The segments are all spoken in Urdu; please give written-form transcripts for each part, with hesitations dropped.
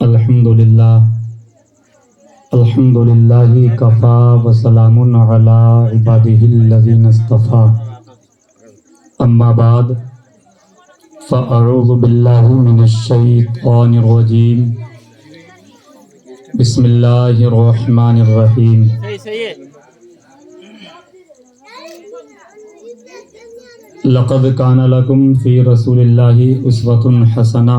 الحمدللہ کفا وسلام علی عبادہ الذین اصطفیٰ اما بعد فاعوذ باللہ من الشیطان الرجیم بسم اللہ الرحمن الرحیم لقد کان لکم فی رسول اللہ اسوۃ حسنہ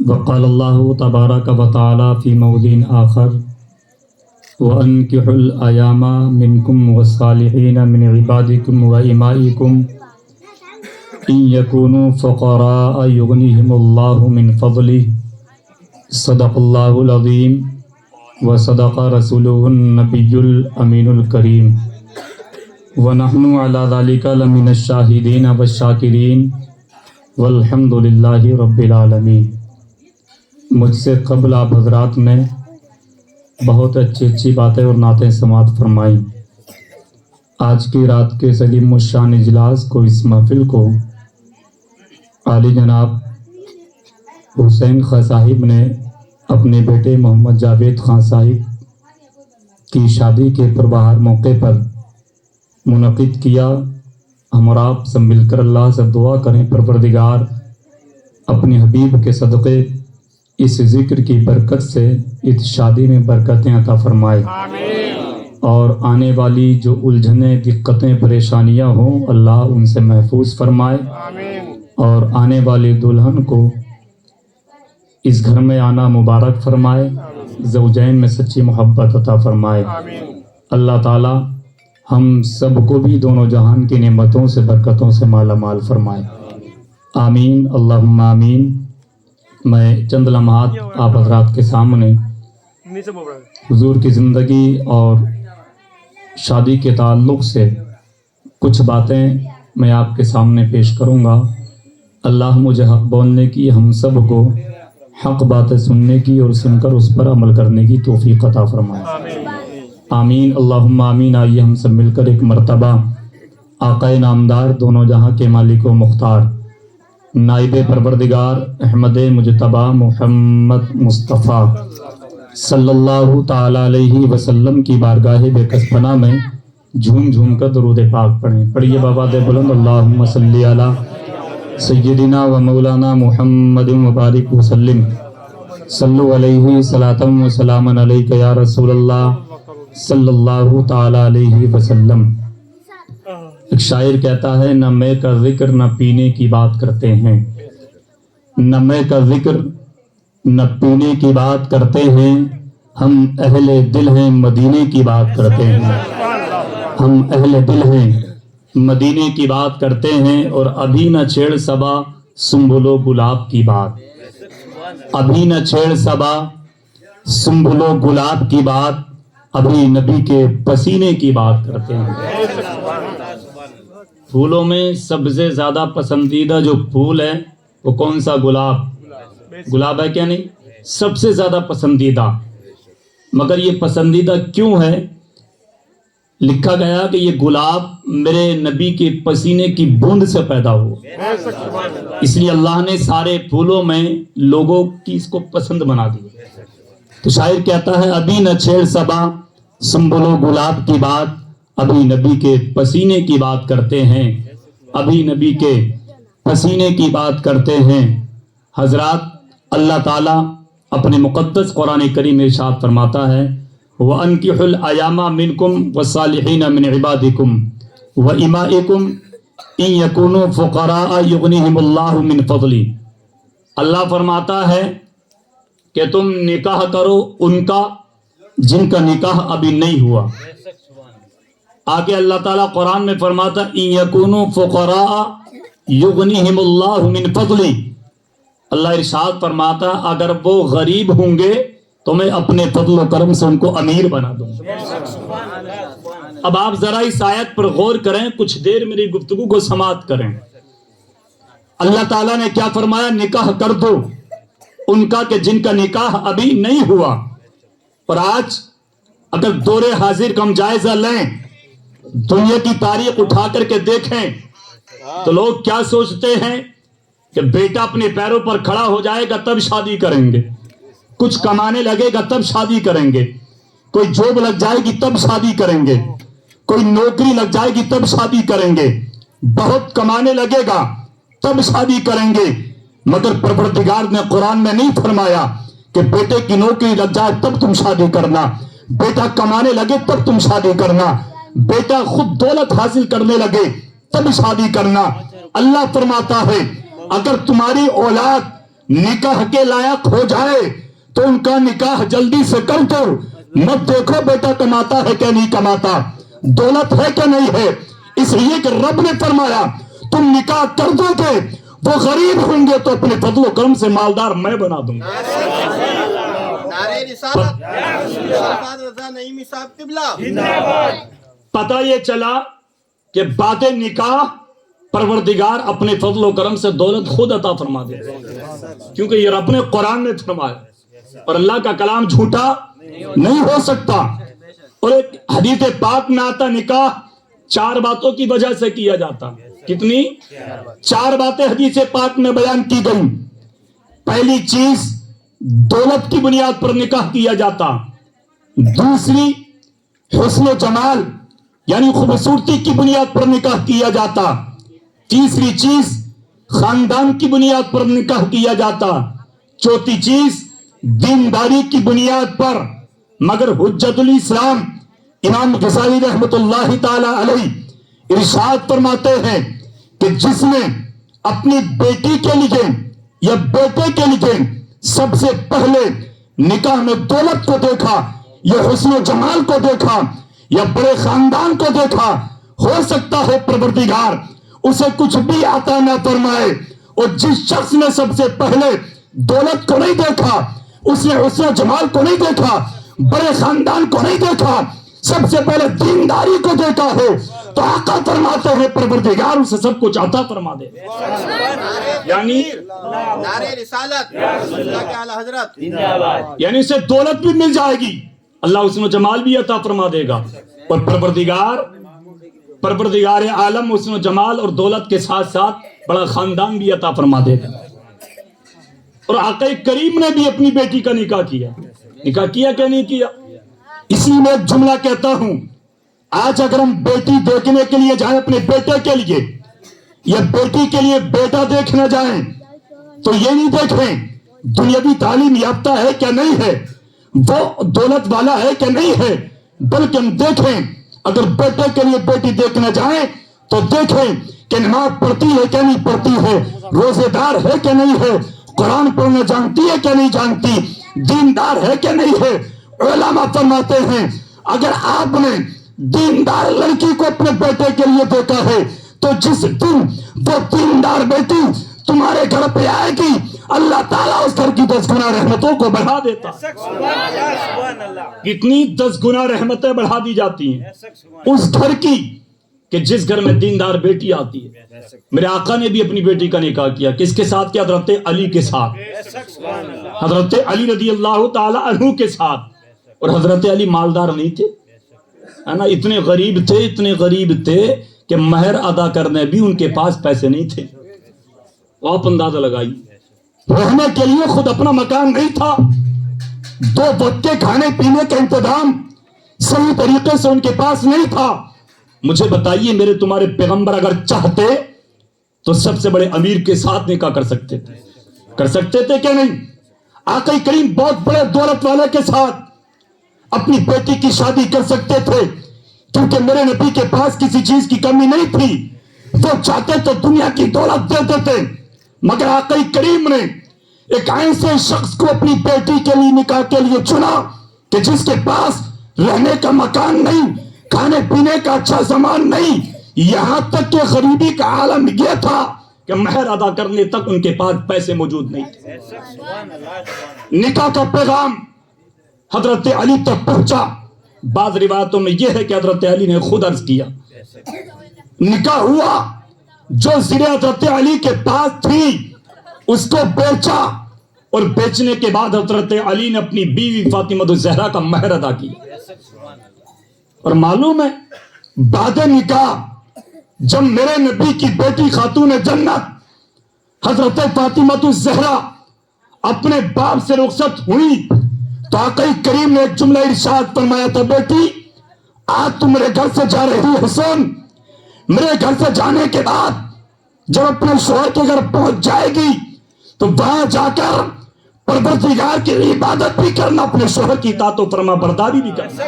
وقال اللہ تبارک و تعالی فی موضع آخر وَأَنْكِحُوا الْأَيَامَ مِنْكُمْ وَالصَّالِحِينَ مِنْ عِبَادِكُمْ وَإِمَائِكُمْ إِنْ يَكُونُوا فُقَرَاءَ يُغْنِهِمُ اللَّهُ مِنْ فَضْلِهِ صدق اللہ العظیم وصدق رسولہ النبی الامین الکریم ونحن علی ذلک لمن الشاہدین والشاکرین والحمد للہ رب العالمین۔ مجھ سے قبل آپ حضرات نے بہت اچھی باتیں اور نعتیں سماعت فرمائیں۔ آج کی رات کے سلیم الشان اجلاس کو، اس محفل کو عالی جناب حسین خاں صاحب نے اپنے بیٹے محمد جاوید خاں صاحب کی شادی کے پربہار موقع پر منعقد کیا۔ ہم اور آپ سب مل کر اللہ سے دعا کریں، پروردگار اپنے حبیب کے صدقے اس ذکر کی برکت سے اس شادی میں برکتیں عطا فرمائے، اور آنے والی جو الجھنیں، دقتیں، پریشانیاں ہوں اللہ ان سے محفوظ فرمائے، اور آنے والی دلہن کو اس گھر میں آنا مبارک فرمائے، زوجین میں سچی محبت عطا فرمائے۔ اللہ تعالی ہم سب کو بھی دونوں جہان کی نعمتوں سے، برکتوں سے مالا مال فرمائے، آمین اللہم آمین۔ میں چند لمحات آپ حضرات کے سامنے حضور کی زندگی اور شادی کے تعلق سے کچھ باتیں میں آپ کے سامنے پیش کروں گا۔ اللہ مجھے حق بولنے کی، ہم سب کو حق باتیں سننے کی اور سن کر اس پر عمل کرنے کی توفیق عطا فرمائے، آمین اللہم آمین۔ آئیے ہم سب مل کر ایک مرتبہ آقا نامدار، دونوں جہاں کے مالک و مختار، نائب پروردگار احمد مجتبیٰ محمد مصطفیٰ صلی اللہ تعالی علیہ وسلم کی بارگاہ بے کس پناہ میں جھوم جھوم کر درود پاک پڑھیں۔ پڑھیے بابا دے بلند، اللہم صلی علی سیدنا و مولانا محمد مبارک وسلم، صلو علیہ صلاۃ و سلام علیک یا رسول اللہ صلی اللہ تعالی علیہ وسلم۔ ایک شاعر کہتا ہے، نہ میں کا ذکر نہ پینے کی بات کرتے ہیں، نہ میں کا ذکر نہ پینے کی بات کرتے ہیں، ہم اہل دل ہیں مدینے کی بات کرتے ہیں، ہم اہل دل ہیں مدینے کی بات کرتے ہیں، اور ابھی نہ چھیڑ صبا سنبل و گلاب کی بات، ابھی نہ چھیڑ صبا سنبل و گلاب کی بات، ابھی نبی کے پسینے کی بات کرتے ہیں۔ پھولوں میں سب سے زیادہ پسندیدہ جو پھول ہے وہ کون سا؟ گلاب ہے کیا نہیں؟ سب سے زیادہ پسندیدہ۔ مگر یہ پسندیدہ کیوں ہے؟ لکھا گیا کہ یہ گلاب میرے نبی کے پسینے کی بوند سے پیدا ہوا، اس لیے اللہ نے سارے پھولوں میں لوگوں کی اس کو پسند بنا دیا۔ تو شاعر کہتا ہے، ابھی نہ چھیڑ صبا سنبل و گلاب کی بات، ابھی نبی کے پسینے کی بات کرتے ہیں، ابھی نبی کے پسینے کی بات کرتے ہیں۔ حضرات، اللہ تعالیٰ اپنے مقدس قرآن کریم میں ارشاد فرماتا ہے، وَأَنْكِحُوا الْأَيَامَ مِنْكُمْ وَالصَّالِحِينَ مِنْ عِبَادِكُمْ وَإِمَائِكُمْ إِنْ يَكُونُوا فُقَرَاءَ يُغْنِهِمُ اللَّهُ مِنْ فَضْلِهِ۔ اللہ فرماتا ہے کہ تم نکاح کرو ان کا جن کا نکاح ابھی نہیں ہوا۔ آگے اللہ تعالیٰ قرآن میں فرماتا، إِن يَكُونُوا فُقَرَاءَ يُغْنِهِمُ اللَّهُ مِنْ فَضْلِهِ۔ اللہ ارشاد فرماتا، اگر وہ غریب ہوں گے تو میں اپنے فضل و کرم سے ان کو امیر بنا دوں گا۔ اب آپ ذرا اس آیت پر غور کریں، کچھ دیر میری گفتگو کو سماعت کریں۔ اللہ تعالیٰ نے کیا فرمایا؟ نکاح کر دو ان کا کہ جن کا نکاح ابھی نہیں ہوا۔ اور آج اگر دور حاضر کا ہم جائزہ لیں، دنیا کی تاریخ اٹھا کر کے دیکھیں تو لوگ کیا سوچتے ہیں کہ بیٹا اپنے پیروں پر کھڑا ہو جائے گا تب شادی کریں گے، کچھ کمانے لگے گا تب شادی کریں گے، کوئی جاب لگ جائے گی تب شادی کریں گے، کوئی نوکری لگ جائے گی تب شادی کریں گے، بہت کمانے لگے گا تب شادی کریں گے۔ مگر پروردگار نے قرآن میں نہیں فرمایا کہ بیٹے کی نوکری لگ جائے تب تم شادی کرنا، بیٹا کمانے لگے تب تم شادی کرنا، بیٹا خود دولت حاصل کرنے لگے تب شادی کرنا۔ اللہ فرماتا ہے اگر تمہاری اولاد نکاح کے لائق ہو جائے تو ان کا نکاح جلدی سے کر دو، مت دیکھو بیٹا کماتا ہے کہ نہیں کماتا، دولت ہے کہ نہیں ہے، اس لیے کہ رب نے فرمایا تم نکاح کر دو گے وہ غریب ہوں گے تو اپنے فضل و کرم سے مالدار میں بنا دوں گا۔ پتہ یہ چلا کہ بعد نکاح پروردگار اپنے فضل و کرم سے دولت خود عطا فرما دے، کیونکہ یہ رب نے قرآن میں فرمایا اور اللہ کا کلام جھوٹا نہیں ہو سکتا۔ اور ایک حدیث پاک میں آتا نکاح 4 باتوں کی وجہ سے کیا جاتا۔ کتنی؟ 4 باتیں حدیث پاک میں بیان کی گئی۔ پہلی چیز دولت کی بنیاد پر نکاح کیا جاتا، دوسری حسن و جمال یعنی خوبصورتی کی بنیاد پر نکاح کیا جاتا، تیسری چیز خاندان کی بنیاد پر نکاح کیا جاتا، چوتھی چیز دینداری کی بنیاد پر۔ مگر حجت الاسلام امام غزالی رحمت اللہ تعالی علیہ ارشاد فرماتے ہیں کہ جس نے اپنی بیٹی کے لیے یا بیٹے کے لیے سب سے پہلے نکاح میں دولت کو دیکھا یا حسن و جمال کو دیکھا یا بڑے خاندان کو دیکھا، ہو سکتا ہے پروردگار اسے کچھ بھی عطا نہ فرمائے۔ اور جس شخص نے سب سے پہلے دولت کو نہیں دیکھا، اس نے حسن و جمال کو نہیں دیکھا، بڑے خاندان کو نہیں دیکھا، سب سے پہلے دینداری کو دیکھا ہے تو آقا فرماتے ہیں پروردگار اسے سب کچھ عطا فرما دے۔ یعنی اسے دولت بھی مل جائے گی، اللہ حسن و جمال بھی عطا فرما دے گا، اور پروردگار عالم حسن و جمال اور دولت کے ساتھ ساتھ بڑا خاندان بھی عطا فرما دے گا۔ اور آقا کریم نے بھی اپنی بیٹی کا نکاح کیا کہ نہیں کیا؟ اسی میں ایک جملہ کہتا ہوں، آج اگر ہم بیٹی دیکھنے کے لیے جائیں اپنے بیٹے کے لیے یا بیٹی کے لیے بیٹا دیکھنا جائیں تو یہ نہیں دیکھیں دنیاوی تعلیم یافتہ ہے کیا نہیں ہے، وہ دولت والا ہے کہ نہیں ہے، بلکہ ہم دیکھیں اگر بیٹے کے لیے بیٹی دیکھنا جائیں تو دیکھیں کہ نماز پڑھتی ہے کہ نہیں پڑھتی ہے، روزے دار ہے کہ نہیں ہے، قرآن پڑھنا جانتی ہے کہ نہیں جانتی، دیندار ہے کہ نہیں ہے۔ علماء فرماتے ہیں اگر آپ نے دیندار لڑکی کو اپنے بیٹے کے لیے دیکھا ہے تو جس دن وہ دیندار بیٹی تمہارے گھر پہ آئے گی اللہ تعالیٰ اس گھر کی 10 گنا رحمتوں کو بڑھا دیتا۔ کتنی 10 گنا رحمتیں بڑھا دی جاتی ہیں اس گھر کی کہ جس گھر میں دیندار بیٹی آتی ہے۔ میرے آقا نے بھی اپنی بیٹی کا نکاح کیا، کس کے ساتھ کیا؟ حضرت علی کے ساتھ، حضرت علی رضی اللہ تعالی عنہ کے ساتھ۔ اور حضرت علی مالدار نہیں تھے، ہے نا، اتنے غریب تھے کہ مہر ادا کرنے بھی ان کے پاس پیسے نہیں تھے۔ آپ اندازہ لگائیے، رہنے کے لیے خود اپنا مکان نہیں تھا، 2 وقت کے کھانے پینے کا انتظام صحیح طریقے سے ان کے پاس نہیں تھا۔ مجھے بتائیے میرے تمہارے پیغمبر اگر چاہتے تو سب سے بڑے امیر کے ساتھ نکاح کر سکتے تھے کہ نہیں؟ آقا کریم بہت بڑے دولت والے کے ساتھ اپنی بیٹی کی شادی کر سکتے تھے، کیونکہ میرے نبی کے پاس کسی چیز کی کمی نہیں تھی، وہ چاہتے تو دنیا کی دولت دے دیتے، مگر آقا کریم نے ایک ایسے شخص کو اپنی بیٹی کے لیے نکاح کے لیے چنا کہ جس کے پاس رہنے کا مکان نہیں، کھانے پینے کا اچھا سامان نہیں، یہاں تک کہ غریبی کا عالم یہ تھا کہ مہر ادا کرنے تک ان کے پاس پیسے موجود نہیں تھے۔ نکاح کا پیغام حضرت علی تک پہنچا۔ بعض روایتوں میں یہ ہے کہ حضرت علی نے خود عرض کیا، نکاح ہوا، جو زرے حضرت علی کے پاس تھی اس کو بیچا، اور بیچنے کے بعد حضرت علی نے اپنی بیوی فاطمہ الزہرا کا مہر ادا کیا۔ اور معلوم ہے بعد نکاح جب میرے نبی کی بیٹی خاتون جنت حضرت فاطمہ الزہرا اپنے باپ سے رخصت ہوئی تو آقا کریم نے ایک جملہ ارشاد فرمایا تھا، بیٹی آج تم میرے گھر سے جا رہی حسین، میرے گھر سے جانے کے بعد جب اپنے شوہر کے گھر پہنچ جائے گی تو وہاں جا کر پروردگار کی عبادت بھی کرنا، اپنے شوہر کی اطاعت و فرما برداری بھی کرنا۔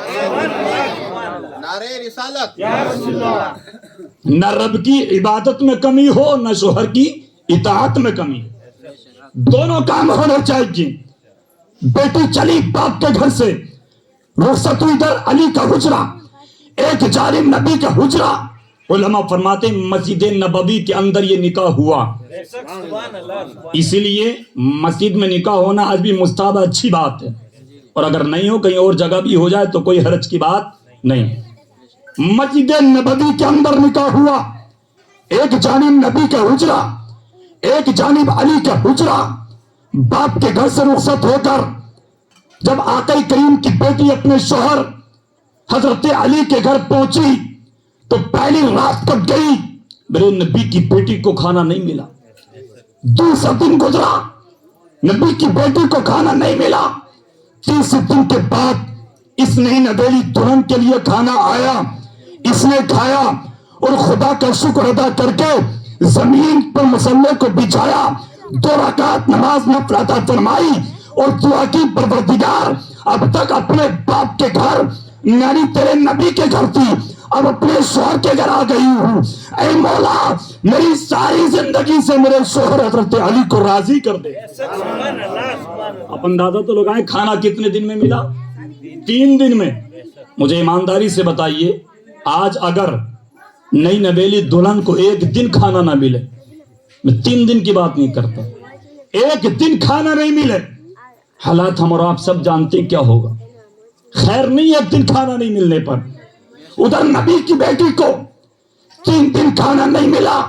نعرہ رسالت، نہ رب کی عبادت میں کمی ہو نہ شوہر کی اطاعت میں کمی ہو، دونوں کام ہونے چاہیے۔ بیٹی چلی باپ کے گھر سے، رخصت ہوئی ادھر علی کا حجرہ، ایک جانب نبی کا حجرہ۔ علماء فرماتے ہیں مسجد نبوی کے اندر یہ نکاح ہوا، اسی لیے مسجد میں نکاح ہونا آج بھی مستحب اچھی بات ہے، اور اگر نہیں ہو کہیں اور جگہ بھی ہو جائے تو کوئی حرج کی بات نہیں۔ مسجد نبوی کے اندر نکاح ہوا، ایک جانب نبی کا حجرہ، ایک جانب علی کا حجرہ۔ باپ کے گھر سے رخصت ہو کر جب آقا کریم کی بیٹی اپنے شوہر حضرت علی کے گھر پہنچی تو پہلی رات کٹ گئی، میرے نبی کی بیٹی کو کھانا نہیں ملا۔ دوسرا دن گزرا، نبی کی بیٹی کو کھانا نہیں ملا۔ تیسرے دن کے بعد اس نئی نویلی دلہن کے لیے کھانا آیا، اس نے کھایا اور خدا کا شکر ادا کر کے زمین پر مصلے کو بچھایا، 2 رکعت نماز نفل عطا فرمائی اور دعا کی، پروردگار اب تک اپنے باپ کے گھر یعنی تیرے نبی کے گھر تھی، اب اپنے شوہر کے گھر آ گئی ہوں، اے مولا میری ساری زندگی سے میرے شوہر حضرت علی کو راضی کر دے۔ اب اندازہ تو لگائیں کھانا کتنے دن میں ملا؟ 3 دن میں۔ مجھے ایمانداری سے بتائیے آج اگر نئی نویلی دلہن کو 1 دن کھانا نہ ملے، میں 3 دن کی بات نہیں کرتا، 1 دن کھانا نہیں ملے، حالات ہم اور آپ سب جانتے کیا ہوگا۔ خیر نہیں 1 دن کھانا نہیں ملنے پر، ادھر نبی کی بیٹی کو 3 دن کھانا نہیں ملا،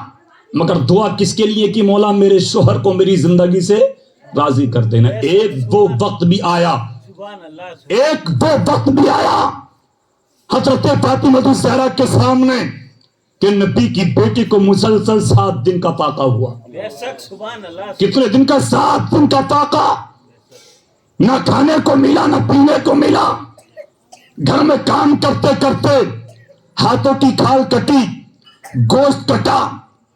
مگر دعا کس کے لیے کہ مولا میرے شوہر کو میری زندگی سے راضی کر دینا۔ ایک وہ وقت بھی آیا، ایک وہ وقت بھی آیا حضرت فاطمہ الزہرا کے سامنے کہ نبی کی بیٹی کو مسلسل 7 دن کا فاقہ ہوا۔ کتنے دن کا؟ 7 دن کا فاقہ، نہ کھانے کو ملا نہ پینے کو ملا، گھر میں کام کرتے کرتے ہاتھوں کی کھال کٹی، گوشت کٹا،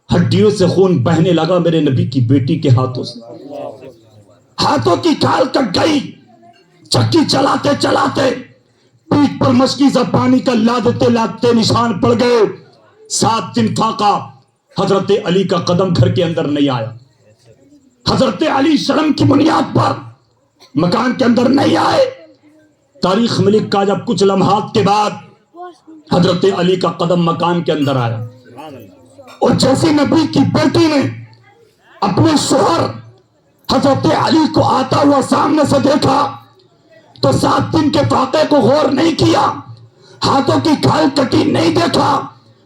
ہڈیوں سے خون بہنے لگا میرے نبی کی بیٹی کے ہاتھوں سے، ہاتھوں کی کھال کٹ گئی، چکی چلاتے چلاتے پیٹ پر مشکی سے پانی کا لادتے لادتے نشان پڑ گئے۔ 7 دن فاقہ، حضرت علی کا قدم گھر کے اندر نہیں آیا، حضرت علی شرم کی بنیاد پر مکان کے اندر نہیں آئے۔ تاریخ میں لکھا جب کچھ لمحات کے بعد حضرت علی کا قدم مکان کے اندر آیا، اور جیسے نبی کی بیٹی نے اپنے شوہر حضرت علی کو آتا ہوا سامنے سے دیکھا تو 7 دن کے فاقے کو غور نہیں کیا، ہاتھوں کی کھال کٹی نہیں دیکھا،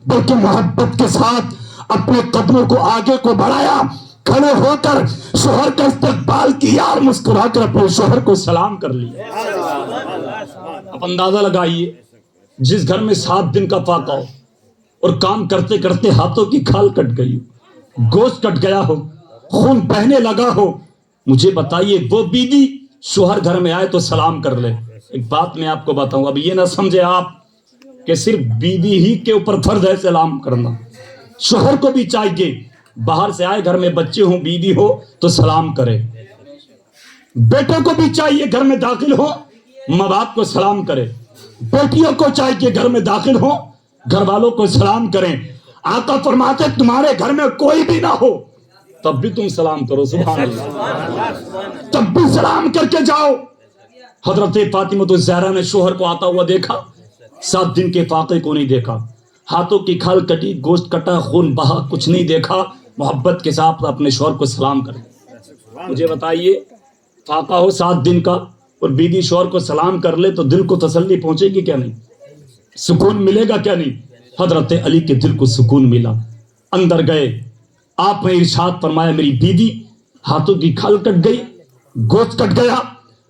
بلکہ محبت کے ساتھ اپنے قدموں کو آگے کو بڑھایا، کھڑے ہو کر شوہر کا استقبال کیا اور مسکرا کر اپنے شوہر کو سلام کر لیا۔ اب اندازہ لگائیے جس گھر میں 7 دن کا فاقہ ہو اور کام کرتے کرتے ہاتھوں کی کھال کٹ گئی ہو، گوشت کٹ گیا ہو، خون بہنے لگا ہو، مجھے بتائیے وہ بیوی شوہر گھر میں آئے تو سلام کر لے۔ ایک بات میں آپ کو بتاؤں، اب یہ نہ سمجھے آپ کہ صرف بیوی ہی کے اوپر فرض ہے سلام کرنا، شوہر کو بھی چاہیے باہر سے آئے گھر میں بچے ہوں بیوی ہو تو سلام کرے، بیٹوں کو بھی چاہیے گھر میں داخل ہو ماں باپ کو سلام کرے، بیٹیوں کو چاہیے گھر میں داخل ہو گھر والوں کو سلام کریں۔ آقا فرماتے تمہارے گھر میں کوئی بھی نہ ہو تب بھی تم سلام کرو، سبحان اللہ، تب بھی سلام کر کے جاؤ۔ حضرت فاطمہ الزہرا نے شوہر کو آتا ہوا دیکھا، 7 دن کے فاقے کو نہیں دیکھا، ہاتھوں کی کھال کٹی، گوشت کٹا، خون بہا، کچھ نہیں دیکھا، محبت کے ساتھ اپنے شوہر کو سلام کرے۔ مجھے بتائیے فاقہ ہو 7 دن کا اور بیوی شوہر کو سلام کر لے تو دل کو تسلی پہنچے گی کیا نہیں؟ سکون ملے گا کیا نہیں؟ حضرت علی کے دل کو سکون ملا، اندر گئے، آپ نے ارشاد فرمایا میری بیوی ہاتھوں کی کھال کٹ گئی، گوشت کٹ گیا،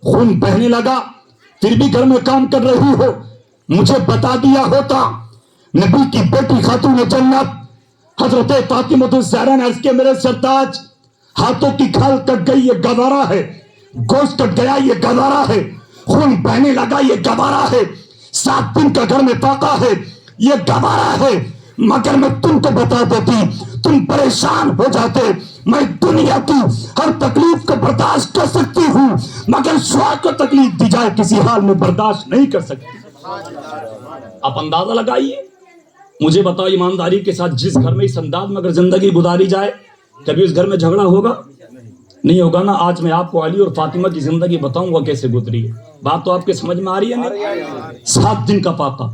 خون بہنے لگا، پھر بھی گھر میں کام کر رہی ہو، مجھے بتا دیا ہوتا۔ نبی کی بیٹی خاتون جنت حضرت فاطمہ الزہرا نے عرض کیا میرے سرتاج ہاتھوں کی کھال کٹ گئی یہ گوارا ہے، گوشت کٹ گیا یہ گوارا ہے، خون بہنے لگا یہ گوارا ہے، 7 دن کا گھر میں فاقہ ہے یہ گوارا ہے، مگر میں تم کو بتا دیتی تم پریشان ہو جاتے، میں دنیا کی ہر تکلیف کو برداشت کر سکتی ہوں مگر شعا کو تکلیف دی جائے کسی حال میں برداشت نہیں کر سکتی۔ آپ اندازہ لگائیے، مجھے بتاؤ ایمانداری کے ساتھ جس گھر میں اس انداز میں اگر زندگی گزاری جائے کبھی اس گھر میں جھگڑا ہوگا؟ نہیں ہوگا نا۔ آج میں آپ کو علی اور فاطمہ کی زندگی بتاؤں گا کیسے گزری ہے، بات تو آپ کے سمجھ میں آ رہی ہے نا؟ 7 دن کا فاقہ،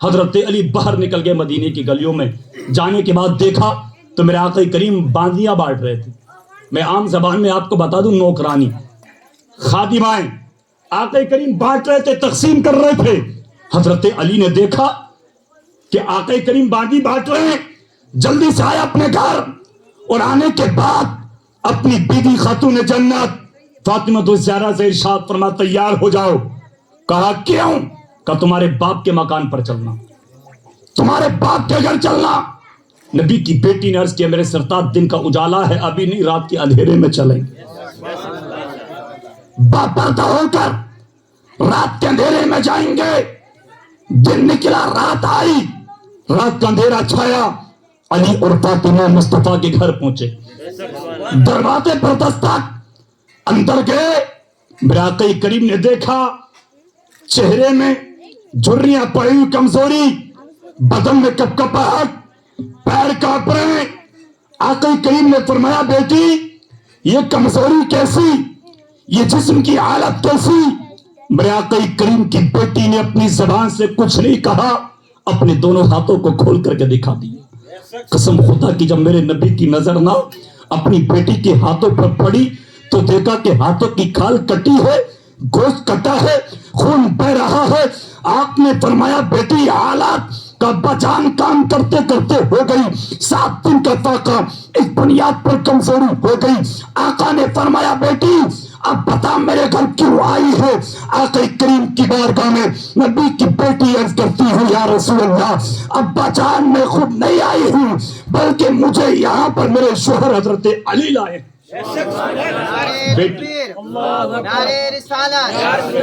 حضرت علی باہر نکل گئے مدینے کی گلیوں میں، جانے کے بعد دیکھا تو میرے آقا کریم باندیاں بانٹ رہے تھے۔ میں عام زبان میں آپ کو بتا دوں، نوکرانی خادمائیں آقا کریم بانٹ رہے تھے، تقسیم کر رہے تھے۔ حضرت علی نے دیکھا کہ آقا کریم باندی بانٹ رہے ہیں، جلدی سے آیا اپنے گھر، اور آنے کے بعد اپنی بیوی خاتون جنت فاطمہ الزہرا سے ارشاد فرما تیار ہو جاؤ۔ کہا کیوں؟ کہا تمہارے باپ کے مکان پر چلنا، تمہارے باپ کے گھر چلنا۔ نبی کی بیٹی نے عرض کیا میرے سرتاج دن کا اجالا ہے، ابھی نہیں، رات کے اندھیرے میں چلیں گے۔ باپردہ ہو کر رات کے اندھیرے میں جائیں گے۔ دن نکلا، رات آئی، رات کا اندھیرا چھایا، علی اور فاطمہ مصطفیٰ کے گھر پہنچے، دروازے پر دستک، اندر گئے۔ میرے آقا کریم نے دیکھا چہرے میں جھریاں پڑی ہوئی، کمزوری، بدن میں کپکپاہٹ، پیر کانپ رہے ہیں۔ آقا کریم نے فرمایا بیٹی یہ کمزوری کیسی، یہ جسم کی حالت کیسی؟ میرے آقا کریم کی بیٹی نے اپنی زبان سے کچھ نہیں کہا، اپنے دونوں ہاتھوں کو کھول کر کے دکھا دیا۔ قسم خدا کی جب میرے نبی کی نظر نہ اپنی بیٹی کے ہاتھوں پر پڑی تو دیکھا کہ ہاتھوں کی کھال کٹی ہے، گوشت کٹا ہے، خون بہ رہا ہے۔ آپ نے فرمایا بیٹی حالات کا بجان کام کرتے کرتے ہو گئی، 7 دن کا فاقہ اس بنیاد پر کمزوری ہو گئی۔ آقا نے فرمایا بیٹی اب بتا میرے گھر کیوں آئی ہے؟ آقا کریم کی بارگاہ میں نبی کی بیٹی عرض کرتی ہوں یا رسول اللہ ابا جان میں خود نہیں آئی ہوں بلکہ مجھے یہاں پر میرے شوہر حضرت علی لائے۔ نعرے رسالت،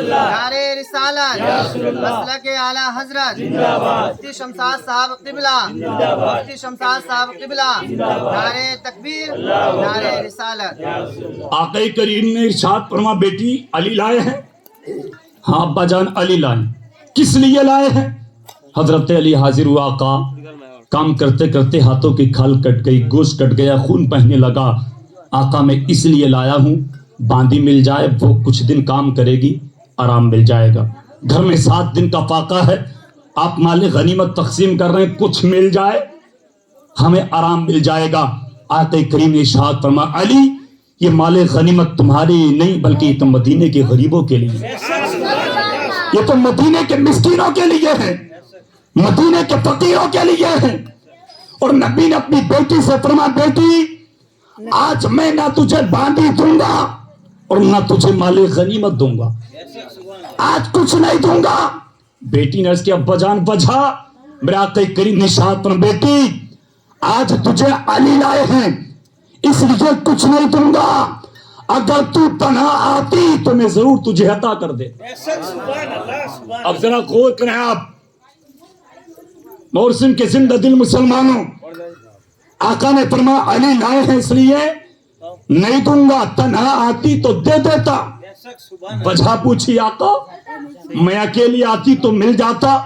نعرے رسالت، مسلک اعلیٰ حضرت مفتی شمشاد صاحب قبلہ، مفتی شمشاد صاحب قبلہ، نعرے تکبیر، نعرے رسالت۔ آقا کریم نے ارشاد فرما بیٹی علی لائے ہیں؟ ہاں ابا جان علی لائے۔ کس لیے لائے ہیں؟ حضرت علی حاضر ہوا، آقا کام کرتے کرتے ہاتھوں کی کھال کٹ گئی، گوشت کٹ گیا، خون بہنے لگا، آقا میں اس لیے لایا ہوں باندی مل جائے، وہ کچھ دن کام کرے گی، آرام مل جائے گا۔ گھر میں 7 دن کا فاقہ ہے، آپ مال غنیمت تقسیم کر رہے ہیں، کچھ مل جائے ہمیں آرام مل جائے گا۔ آقا کریم نے ارشاد فرما علی یہ مال غنیمت تمہاری نہیں بلکہ یہ تو مدینے کے غریبوں کے لیے، یہ تو مدینے کے مسکینوں کے لیے ہے، مدینے کے فقیروں کے لیے ہے۔ اور نبی نے اپنی بیٹی سے فرما بیٹی آج میں نہ تجھے باندی دوں گا اور نہ تجھے مال غنیمت دوں گا، آج کچھ نہیں دوں گا۔ بیٹی نے اس کے ابا جان وجہ میرے آقا کریم نے ارشاد فرمایا بیٹی آج تجھے علی لائے ہیں اس لیے کچھ نہیں دوں گا، اگر تو تنہا آتی تو میں ضرور تجھے عطا کر دے۔ اب ذرا غور کریں آپ محسن کے زندہ دل مسلمانوں، آقا نے فرمایا علی لائے ہیں اس لیے نہیں دوں گا، تنہا آتی تو دے دیتا۔ وجہ پوچھی آقا میں اکیلی آتی تو مل جاتا،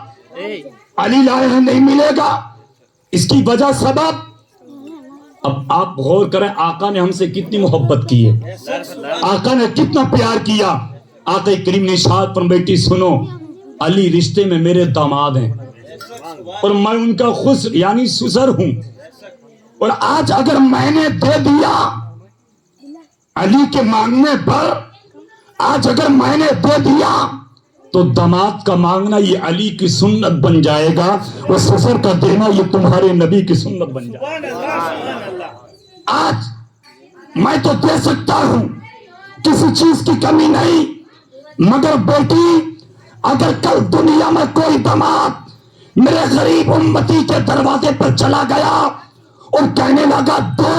علی لائے ہیں نہیں ملے گا، اس کی وجہ سبب۔ اب آپ غور کریں آقا نے ہم سے کتنی محبت کی ہے، آقا نے کتنا پیار کیا۔ آقا کریم نے ارشاد فرمایا بیٹی سنو علی رشتے میں میرے داماد ہیں اور میں ان کا خسر یعنی سسر ہوں، اور آج اگر میں نے دے دیا علی کے مانگنے پر، آج اگر میں نے دے دیا تو داماد کا مانگنا یہ علی کی سنت بن جائے گا اور سسر کا دینا یہ تمہارے نبی کی سنت بن جائے گا۔ آج میں تو دے سکتا ہوں کسی چیز کی کمی نہیں، مگر بیٹی اگر کل دنیا میں کوئی داماد میرے غریب امتی کے دروازے پر چلا گیا اور کہنے لگا دو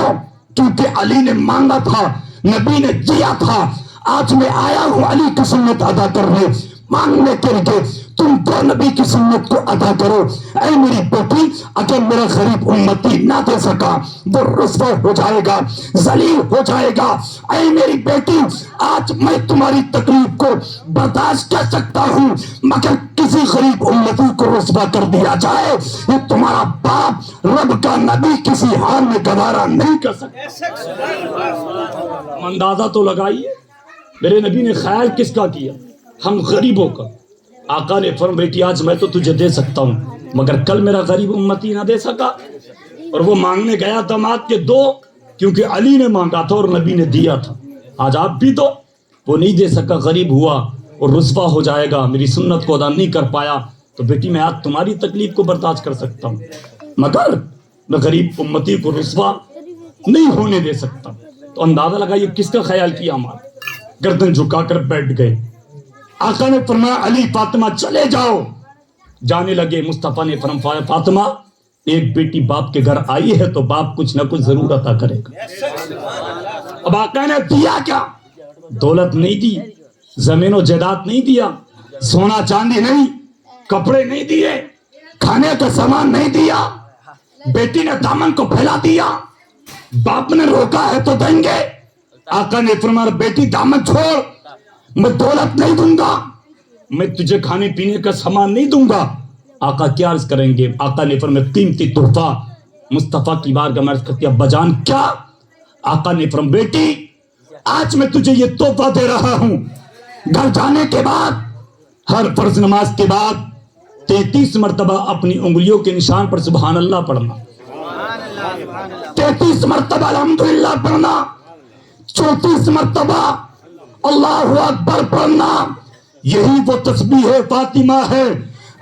کیونکہ علی نے مانگا تھا، نبی نے دیا تھا. آج میں آیا ہوں علی کی سنت ادا کرنے، مانگنے کے لیے. تم کو نبی کی سنت کو ادا کرو. اے میری بیٹی، اگر میرا غریب امتی نہ دے سکا وہ رسوا ہو جائے گا، ذلیل ہو جائے گا. اے میری بیٹی، آج میں تمہاری تکلیف کو برداشت کر سکتا ہوں، مگر کسی غریب امتی کو رسوا کر دیا جائے، یہ تمہارا باپ رب کا نبی کسی حال میں گوارا نہیں کر سکتا. اندازہ تو لگائیے میرے نبی نے خیال کس کا کیا؟ ہم غریبوں کا. آقا نے فرمایا بیٹی آج میں تو تجھے دے سکتا ہوں، مگر کل میرا غریب امتی نہ دے سکا. اور وہ مانگنے گیا داماد کے دو، کیونکہ علی نے مانگا تھا اور نبی نے دیا تھا. آج آپ بھی دو. وہ نہیں دے سکا، غریب ہوا اور رسوا ہو جائے گا، میری سنت کو ادا نہیں کر پایا. تو بیٹی میں آج تمہاری تکلیف کو برداشت کر سکتا ہوں، مگر میں غریب امتی کو رسوا نہیں ہونے دے سکتا. تو اندازہ لگائیے کس کا خیال کیا ہمارا. گردن جھکا کر بیٹھ گئے. آقا نے فرمایا علی فاطمہ چلے جاؤ. جانے لگے. مصطفیٰ نے فرمایا فاطمہ ایک بیٹی باپ کے گھر آئی ہے تو باپ کچھ نہ کچھ ضرور عطا کرے گا. اب آقا نے دیا کیا؟ دولت نہیں دی، زمین و جائیداد نہیں دیا، سونا چاندی نہیں، کپڑے نہیں دیے، کھانے کا سامان نہیں دیا. بیٹی نے دامن کو پھیلا دیا. باپ نے روکا ہے تو دیں گے. آقا نے فرمایا بیٹی دامن چھوڑ، میں دولت نہیں دوں گا، میں تجھے کھانے پینے کا سامان نہیں دوں گا. آقا کیا عرض کریں گے؟ آقا نے فرمایا قیمتی تحفہ. مصطفیٰ کی بارگاہ میں عرض کرتی ابا جان کیا؟ آقا نے فرمایا بیٹی آج میں تجھے یہ تحفہ دے رہا ہوں، گھر جانے کے بعد ہر فرض نماز کے بعد 33 مرتبہ اپنی انگلیوں کے نشان پر سبحان اللہ پڑھنا، 33 مرتبہ الحمدللہ پڑھنا، 34 مرتبہ اللہ اکبر پڑھنا. یہی وہ تسبیح فاطمہ ہے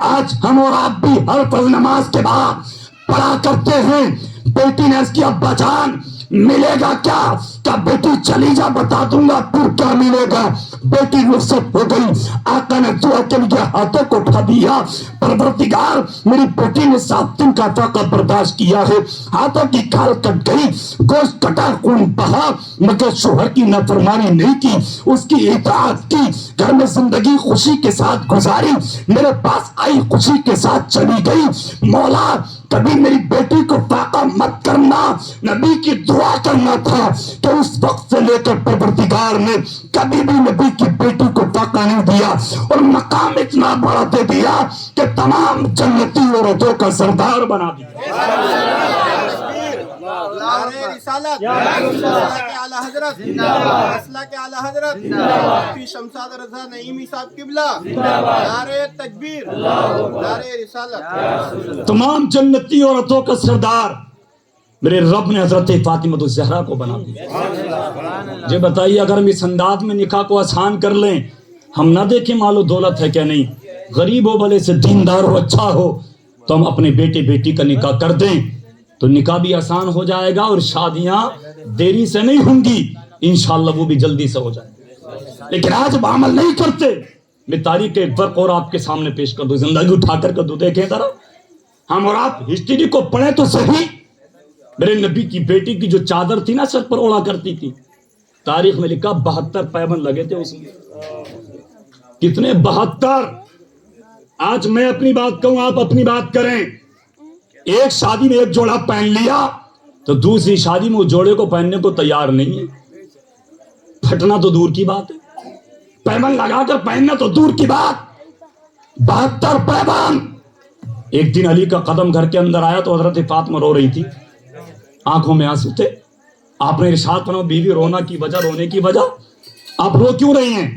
آج ہم اور آپ بھی ہر فرض نماز کے بعد پڑھا کرتے ہیں. بیٹی نے اس کی ابا جان ملے گا کیا؟ کیا بیٹی چلی جا بتا دوں گا. پھر کیا ملے گا؟ بیٹی رخصت ہو گئی. آقا نے دعا کے لیے ہاتھوں کو اٹھا دیا. پروردگار میری بیٹی نے 7 دن کا فاقہ برداشت کیا ہے، ہاتھوں کی کھال کٹ گئی، گوشت کٹا، خون بہا، مگر شوہر کی نافرمانی نہیں کی، اس کی اطاعت کی، گھر میں زندگی خوشی کے ساتھ گزاری، میرے پاس آئی خوشی کے ساتھ چلی گئی. مولا کبھی میری بیٹی کو فاقہ مت کرنا. نبی کی دعا کرنا تھا کہ اس وقت سے لے کر پروردگار نے کبھی بھی نبی کی بیٹی کو فاقہ نہیں دیا، اور مقام اتنا بڑا دے دیا کہ تمام جنتی عورتوں کا سردار بنا دیا. نعرہ رسالت، مسلح کے اعلیٰ حضرت، مسلح کے اعلیٰ حضرت، مفتی شمشاد رضا نعیمی صاحب قبلہ، نعرہ تکبیر، نعرہ رسالت. تمام جنتی عورتوں کا سردار میرے رب نے حضرت فاطمہ الزہرا کو بنا دیا. جی بتائیے اگر ہم اس انداز میں نکاح کو آسان کر لیں، ہم نہ دیکھیں مال و دولت ہے کیا نہیں، غریب ہو بھلے سے دیندار ہو اچھا ہو، تو ہم اپنے بیٹے بیٹی کا نکاح کر دیں تو نکاح بھی آسان ہو جائے گا اور شادیاں دیری سے نہیں ہوں گی، انشاءاللہ وہ بھی جلدی سے ہو جائے گا. لیکن آج ہم عمل نہیں کرتے. میں تاریخ ایک فرق اور آپ کے سامنے پیش کر دوں، زندگی اٹھا کر دو، دیکھیں ذرا ہم اور آپ ہسٹری کو پڑھیں تو صحیح. میرے نبی کی بیٹی کی جو چادر تھی نا سر پر اوڑا کرتی تھی، تاریخ میں لکھا 72 پیبند لگے تھے اس میں. کتنے؟ 72. آج میں اپنی بات کہوں آپ اپنی بات کریں. ایک شادی میں ایک جوڑا پہن لیا تو دوسری شادی میں اس جوڑے کو پہننے کو تیار نہیں ہے. پھٹنا تو دور کی بات ہے، پیبند لگا کر پہننا تو دور کی بات. 72 پیبند. ایک دن علی کا قدم گھر کے اندر آیا تو حضرت فاطمہ رو رہی تھی، آنکھوں میں آنسو تھے. آپ نے ارشاد فرمایا بیوی رونا کی وجہ، رونے کی وجہ آپ رو کیوں رہی ہیں؟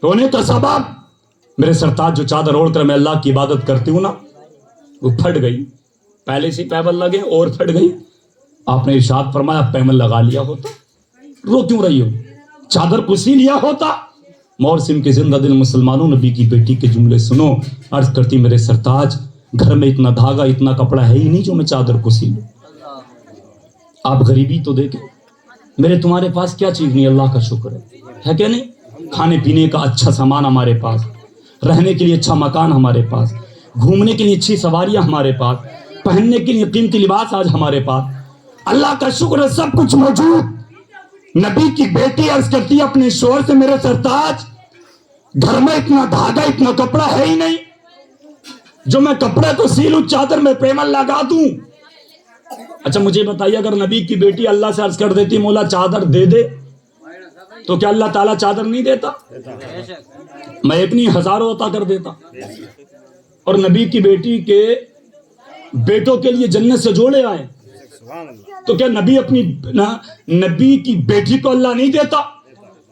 رونے کا سبب میرے سرتاج جو چادر اوڑھ کر میں اللہ کی عبادت کرتی ہوں نا وہ پھٹ گئی. پہلے سے پیبند لگے اور پھٹ گئی. آپ نے ارشاد فرمایا پیبند لگا لیا ہوتا، رو کیوں رہی ہو؟ چادر کو سی لیا ہوتا. مورسم کے زندہ دل مسلمانوں نبی کی بیٹی کے جملے سنو. عرض کرتی میرے سرتاج گھر میں اتنا دھاگا اتنا کپڑا ہے ہی نہیں جو میں چادر کو سی لوں. آپ غریبی تو دیکھیں، میرے تمہارے پاس کیا چیز نہیں، اللہ کا شکر ہے کہ نہیں؟ کھانے پینے کا اچھا سامان ہمارے پاس، رہنے کے لیے اچھا مکان ہمارے پاس، گھومنے کے لیے اچھی سواریاں ہمارے پاس، پہننے کے لیے قیمتی لباس آج ہمارے پاس. اللہ کا شکر ہے سب کچھ موجود. نبی کی بیٹی عرض کرتی ہے اپنے شوہر سے میرے سرتاج گھر میں اتنا دھاگا اتنا کپڑا ہے ہی نہیں جو میں کپڑے کو سیلوں چادر میں پیمن لگا دوں. اچھا مجھے بتائیے اگر نبی کی بیٹی اللہ سے عرض کر دیتی مولا چادر دے دے تو کیا اللہ تعالیٰ چادر نہیں دیتا؟ میں اتنی ہزاروں عطا کر دیتا. اور نبی کی بیٹی کے بیٹوں کے لیے جنت سے جوڑے آئے تو کیا نبی کی بیٹی کو اللہ نہیں دیتا؟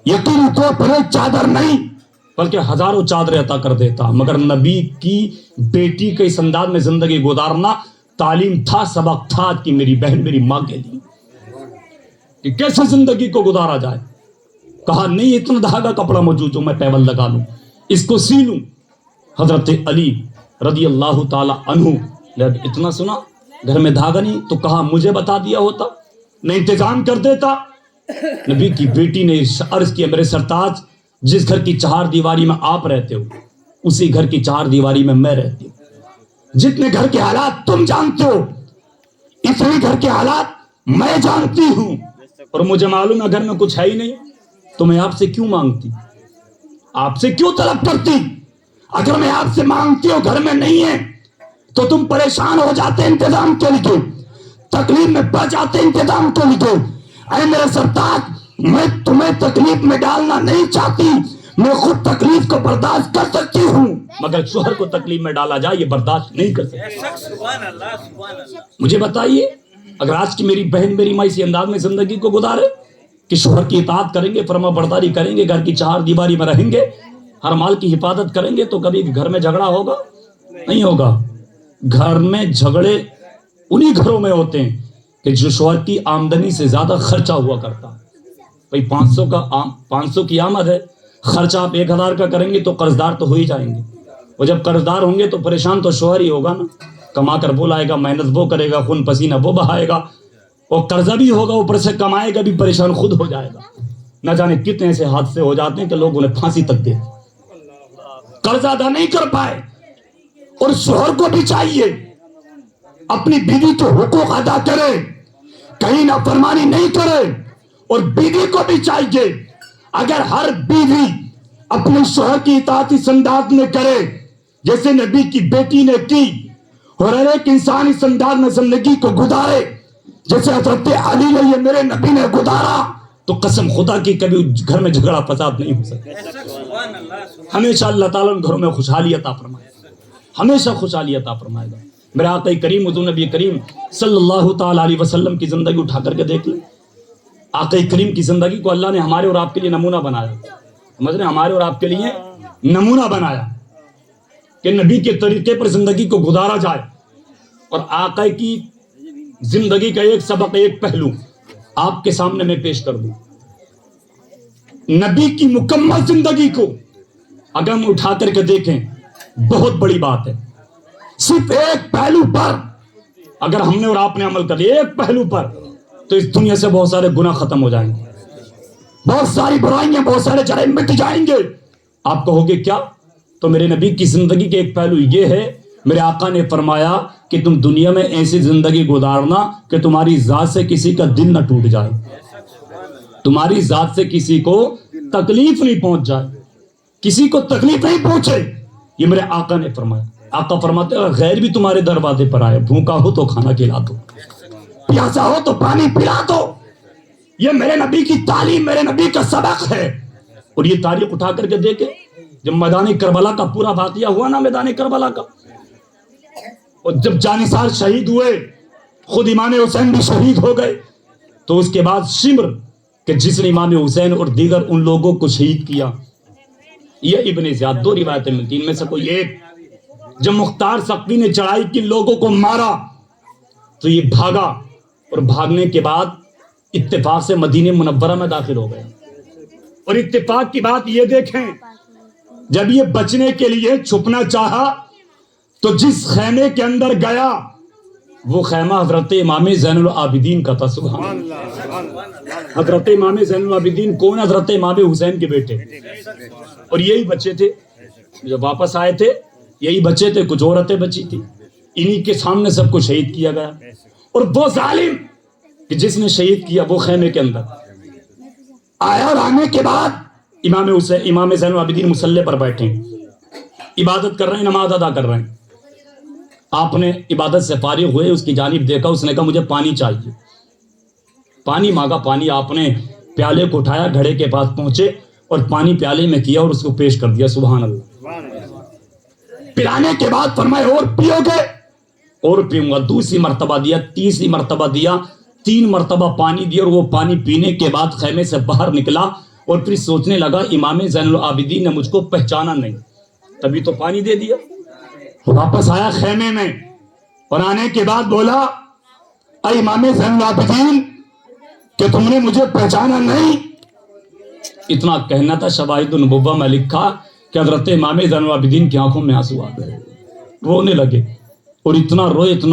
یقینی طور پر ایک چادر نہیں بلکہ ہزاروں چادریں عطا کر دیتا. مگر نبی کی بیٹی کے اس انداز میں زندگی گزارنا تعلیم تھا, سبق تھا کہ میری بہن میری ماں کے لیے کہ کیسے زندگی کو گزارا جائے. کہا نہیں اتنا دھاگا کپڑا موجود جو میں پیبند لگا لوں اس کو سی لوں. حضرت علی رضی اللہ تعالی عنہ جب اتنا سنا گھر میں دھاگا نہیں تو کہا مجھے بتا دیا ہوتا میں انتظام کر دیتا. نبی کی بیٹی نے عرض کیا میرے سرتاج جس گھر کی چہار دیواری میں آپ رہتے ہو اسی گھر کی چہار دیواری میں میں رہتی ہوں. جتنے گھر کے حالات تم جانتے ہو اتنے گھر کے حالات میں جانتی ہوں. اور مجھے معلوم ہے گھر میں کچھ ہے ہی نہیں تو میں آپ سے کیوں مانگتی, آپ سے کیوں طلب کرتی؟ اگر میں آپ سے مانگتی ہوں گھر میں نہیں ہے تو تم پریشان ہو جاتے انتظام کے لیے, تکلیف میں پڑ جاتے انتظام کے لیے. اے میرے سرتاج میں تمہیں تکلیف میں ڈالنا نہیں چاہتی, میں خود تکلیف کو برداشت کر سکتی ہوں مگر شوہر کو تکلیف میں ڈالا جائے یہ برداشت نہیں کر سکتی. مجھے بتائیے اگر آج کی میری بہن میری ماں اسی انداز میں زندگی کو گزارے کہ شوہر کی اطاعت کریں گے فرما برداری کریں گے گھر کی چہار دیواری میں رہیں گے ہر مال کی حفاظت کریں گے تو کبھی گھر میں جھگڑا ہوگا نہیں ہوگا. گھر میں جھگڑے انہی گھروں میں ہوتے ہیں کہ جو شوہر کی آمدنی سے زیادہ خرچہ ہوا کرتا. بھئی 500 کی آمد ہے خرچہ آپ 1000 کا کریں گے تو قرضدار تو ہو ہی جائیں گے. اور جب قرضدار ہوں گے تو پریشان تو شوہر ہی ہوگا نا. کما کر وہ لائے گا محنت وہ کرے گا خون پسینہ وہ بہائے گا اور قرضہ بھی ہوگا اوپر سے کمائے گا بھی پریشان خود ہو جائے گا. نہ جانے کتنے ایسے حادثے ہو جاتے ہیں کہ لوگ انہیں پھانسی تک دے قرض ادا نہیں کر پائے. اور شوہر کو بھی چاہیے اپنی بیوی کے حقوق ادا کرے کہیں نافرمانی نہیں کرے. اور بیوی کو بھی چاہیے اگر ہر بیوی اپنے شوہر کی اطاعت اس انداز میں کرے جیسے نبی کی بیٹی نے کی اور ہر ایک انسان اس انداز میں زندگی کو گزارے جیسے حضرت علی نے یہ میرے نبی نے گزارا تو قسم خدا کی کبھی گھر میں جھگڑا فساد نہیں ہو سکتا. ہمیشہ اللہ تعالیٰ ان گھروں میں خوشحالی عطا فرمائے ہمیشہ خوشحالی عطا فرمائے گا. میرے آقا کریم حضور نبی کریم صلی اللہ تعالیٰ علیہ وسلم کی زندگی اٹھا کر کے دیکھ لیں. آقا کریم کی زندگی کو اللہ نے ہمارے اور آپ کے لیے نمونہ بنایا. سمجھ رہے ہیں ہمارے اور آپ کے لیے نمونہ بنایا کہ نبی کے طریقے پر زندگی کو گزارا جائے. اور آقا کی زندگی کا ایک سبق ایک پہلو آپ کے سامنے میں پیش کر دوں. نبی کی مکمل زندگی کو اگر ہم اٹھا کر کے دیکھیں بہت بڑی بات ہے. صرف ایک پہلو پر اگر ہم نے اور آپ نے عمل کر لیا ایک پہلو پر تو اس دنیا سے بہت سارے گناہ ختم ہو جائیں گے بہت ساری برائیاں بہت سارے جرائم مٹ جائیں گے. آپ کہو گے کیا؟ تو میرے نبی کی زندگی کے ایک پہلو یہ ہے میرے آقا نے فرمایا کہ تم دنیا میں ایسی زندگی گزارنا کہ تمہاری ذات سے کسی کا دل نہ ٹوٹ جائے تمہاری ذات سے کسی کو تکلیف نہیں پہنچ جائے کسی کو تکلیف نہیں پہنچے. یہ میرے آقا نے فرمایا. آقا فرماتے ہیں غیر بھی تمہارے دروازے پر آئے بھوکا ہو تو کھانا کھلا دو پیاسا ہو تو پانی پلا دو. یہ میرے نبی کی تعلیم میرے نبی کا سبق ہے. اور یہ تاریخ اٹھا کر کے دیکھیں جب میدان کربلا کا پورا واقعہ ہوا نا میدان کربلا کا اور جب جانثار شہید ہوئے خود امام حسین بھی شہید ہو گئے تو اس کے بعد شمر کہ جس نے امام حسین اور دیگر ان لوگوں کو شہید کیا یہ ابن زیاد دو روایتیں ملتی ان میں سے کوئی ایک جب مختار ثقفی نے چڑھائی کی لوگوں کو مارا تو یہ بھاگا اور بھاگنے کے بعد اتفاق سے مدینہ منورہ میں داخل ہو گیا. اور اتفاق کی بات یہ دیکھیں جب یہ بچنے کے لیے چھپنا چاہا تو جس خیمے کے اندر گیا وہ خیمہ حضرت امام زین العابدین کا تھا. سبحان اللہ. حضرت امام زین العابدین کون؟ حضرت امام حسین کے بیٹے. اور یہی بچے تھے جب واپس آئے تھے یہی بچے تھے کچھ عورتیں بچی تھی انہی کے سامنے سب کو شہید کیا گیا. اور وہ ظالم کہ جس نے شہید کیا وہ خیمے کے اندر آیا، اور آنے کے بعد امام زین العابدین مصلی پر بیٹھے عبادت کر رہے ہیں، نماز ادا کر رہے ہیں. آپ نے عبادت سے فارغ ہوئے، اس کی جانب دیکھا، اس نے کہا مجھے پانی چاہیے. پانی مانگا، پانی آپ نے پیالے کو اٹھایا، گھڑے کے پاس پہنچے اور پانی پیالے میں کیا اور اس کو پیش کر دیا. سبحان اللہ. پلانے کے بعد فرمائے اور پیو گے؟ اور پیوں گا. دوسری مرتبہ دیا، تیسری مرتبہ دیا، 3 مرتبہ پانی دیا، اور وہ پانی پینے کے بعد خیمے سے باہر نکلا اور پھر سوچنے لگا امام زین العابدین نے مجھ کو پہچانا نہیں، تبھی تو پانی دے دیا. واپس آیا خیمے میں اور آنے کے بعد بولا اے امام زین العابدین کہ تم نے مجھے پہچانا نہیں. اتنا کہنا تھا. شواہد النبوہ میں لکھا کہ حضرت امام زین العابدین کی آنکھوں میں آنسو آ گئے، رونے لگے، اور اتنا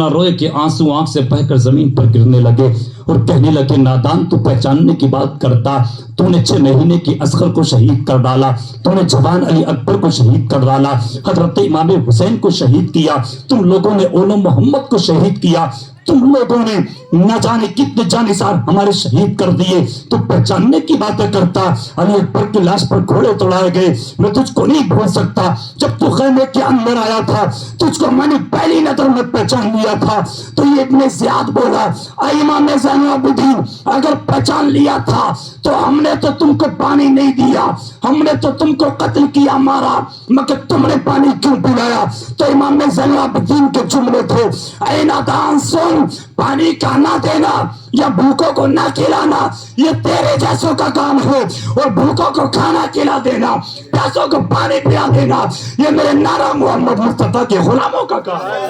روئے کہ آنسو آنکھ سے بہہ کر زمین پر گرنے لگے اور کہنے لگے نادان، تو پہچاننے کی بات کرتا، تو نے 6 مہینے کی اصغر کو شہید کر ڈالا، تو نے جوان علی اکبر کو شہید کر ڈالا، حضرت امام حسین کو شہید کیا، تم لوگوں نے اول محمد کو شہید کیا، تم لوگوں نے نہ جانے کتنے جانثار ہمارے شہید کر دیے، تو پہچاننے کی باتیں کرتا. علی اکبر کی لاش پر گھوڑے توڑائے گئے، میں تجھ کو نہیں بھول سکتا. جب تو خیمے کے اندر آیا تھا تجھ کو میں نے پہلی نظر میں پہچان لیا تھا. تو یہ ابن زیاد بولا اے امام زین العابدین اگر پہچان لیا تھا تو ہم نے تو تم کو پانی نہیں دیا، ہم نے تو تم کو قتل کیا، مارا، مگر تم نے پانی کیوں پلایا؟ تو امام زین العابدین کے جملے تھے اے نادان سن، پانی کا نہ دینا یا بھوکوں کو نہ کھلانا یہ تیرے جیسوں کا کام ہے، اور بھوکوں کو کھانا کھلا دینا، پیاسوں کو پانی پلا دینا یہ میرے نعرہ محمد مصطفیٰ کے غلاموں کا کام ہے.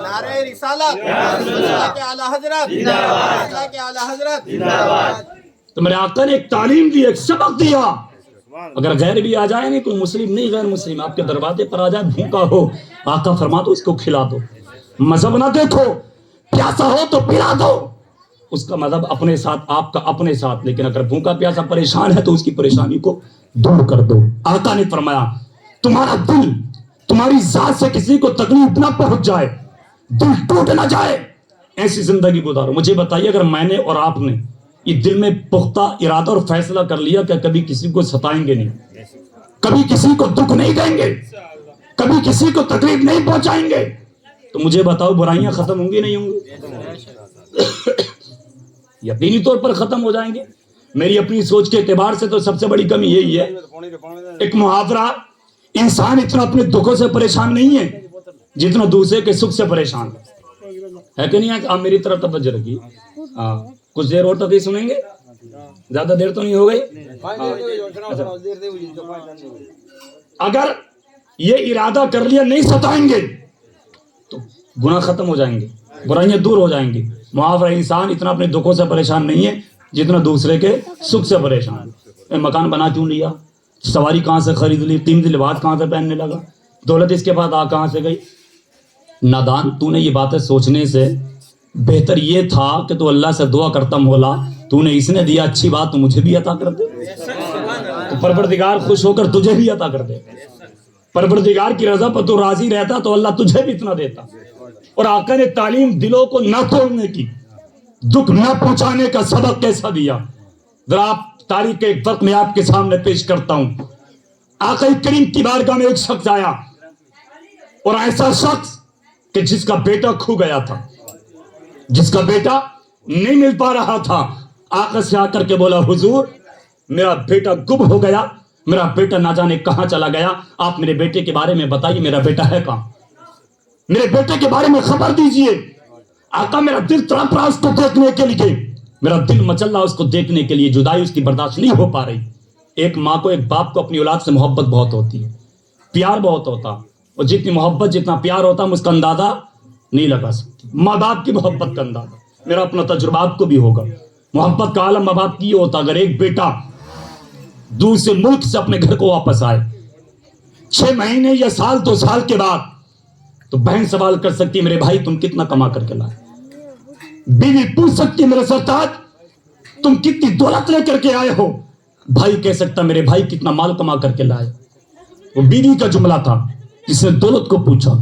نعرہ رسالت، مسلک اعلی حضرت، مسلک اعلی حضرت. تو میرے آقا نے ایک تعلیم دی، ایک سبق دیا. اگر غیر بھی آ جائے، نہیں کوئی مسلم نہیں غیر مسلم آپ کے دروازے پر آ جائے بھوکا ہو، آقا فرما دو اس کو کھلا دو. مذہب نہ دیکھو، پیاسا ہو تو پلا دو، اس کا مذہب اپنے ساتھ، آپ کا اپنے ساتھ. لیکن اگر بھوکا پیاسا پریشان ہے تو اس کی پریشانی کو دور کر دو. آقا نے فرمایا تمہارا دل، تمہاری ذات سے کسی کو تکلیف نہ پہنچ جائے، دل ٹوٹ نہ جائے، ایسی زندگی گزارو. مجھے بتائیے اگر میں نے اور آپ نے یہ دل میں پختہ ارادہ اور فیصلہ کر لیا کہ کبھی کسی کو ستائیں گے نہیں، کبھی کسی کو دکھ نہیں دیں گے، کبھی کسی کو تکلیف نہیں پہنچائیں گے، تو مجھے بتاؤ برائیاں ختم ہوں گی نہیں ہوں گی؟ یقینی طور پر ختم ہو جائیں گے. میری اپنی سوچ کے اعتبار سے تو سب سے بڑی کمی یہی ہے. ایک محاورہ، انسان اتنا اپنے دکھوں سے پریشان نہیں ہے جتنا دوسرے کے سکھ سے پریشان ہے کہ نہیں؟ آپ میری طرف توجہ رکھیے. کچھ دیر اور تک ہی سنیں گے، زیادہ دیر تو نہیں ہو گئی. اگر یہ ارادہ کر لیا نہیں ستائیں گے تو گناہ ختم ہو جائیں گے، برائیاں دور ہو جائیں گی. محاورہ، انسان اتنا اپنے دکھوں سے پریشان نہیں ہے جتنا دوسرے کے سکھ سے پریشان ہے. مکان بنا کیوں لیا، سواری کہاں سے خرید لی، قیمتی لباس کہاں سے پہننے لگا، دولت اس کے پاس آ کہاں سے گئی. نادان، تو نے یہ باتیں سوچنے سے بہتر یہ تھا کہ تو اللہ سے دعا کرتا مولا تو نے اس نے دیا اچھی بات تو مجھے بھی عطا کر دے، تو پروردگار خوش ہو کر تجھے بھی عطا کر دے. پروردگار کی رضا پر تو راضی رہتا تو اللہ تجھے بھی اتنا دیتا. اور آقا نے تعلیم دلوں کو نہ توڑنے کی، دکھ نہ پہنچانے کا سبق کیسا دیا. ذرا آپ تاریخ کے ایک فرق میں آپ کے سامنے پیش کرتا ہوں. آقا کریم کی بارگاہ میں ایک شخص آیا، اور ایسا شخص کہ جس کا بیٹا کھو گیا تھا، جس کا بیٹا نہیں مل پا رہا تھا. آقا سے آ کر کے بولا حضور میرا بیٹا گم ہو گیا، میرا بیٹا نہ جانے کہاں چلا گیا، آپ میرے بیٹے کے بارے میں بتائیے، میرا بیٹا ہے کہاں، میرے بیٹے کے بارے میں خبر دیجئے. آقا میرا دل تڑپ رہا اس کو دیکھنے کے لیے، میرا دل مچل رہا اس کو دیکھنے کے لیے، جدائی اس کی برداشت نہیں ہو پا رہی. ایک ماں کو، ایک باپ کو اپنی اولاد سے محبت بہت ہوتی ہے، پیار بہت ہوتا، اور جتنی محبت جتنا پیار ہوتا ہم اس کا اندازہ نہیں لگا سکتے. ماں باپ کی محبت کا اندازہ میرا اپنا تجربہ آپ کو بھی ہوگا. محبت کا عالم ماں باپ کی ہوتا. اگر ایک بیٹا دور سے ملک سے اپنے گھر کو واپس آئے 6 مہینے یا سال 2 سال کے بعد، تو بہن سوال کر سکتی ہے میرے بھائی تم کتنا کما کر کے لائے، بیوی پوچھ سکتی ہے میرے سرتاج تم کتنی دولت لے کر کے آئے ہو، بھائی کہہ سکتا میرے بھائی کتنا مال کما کر کے لائے. وہ بیوی کا جملہ تھا جس نے دولت کو پوچھا،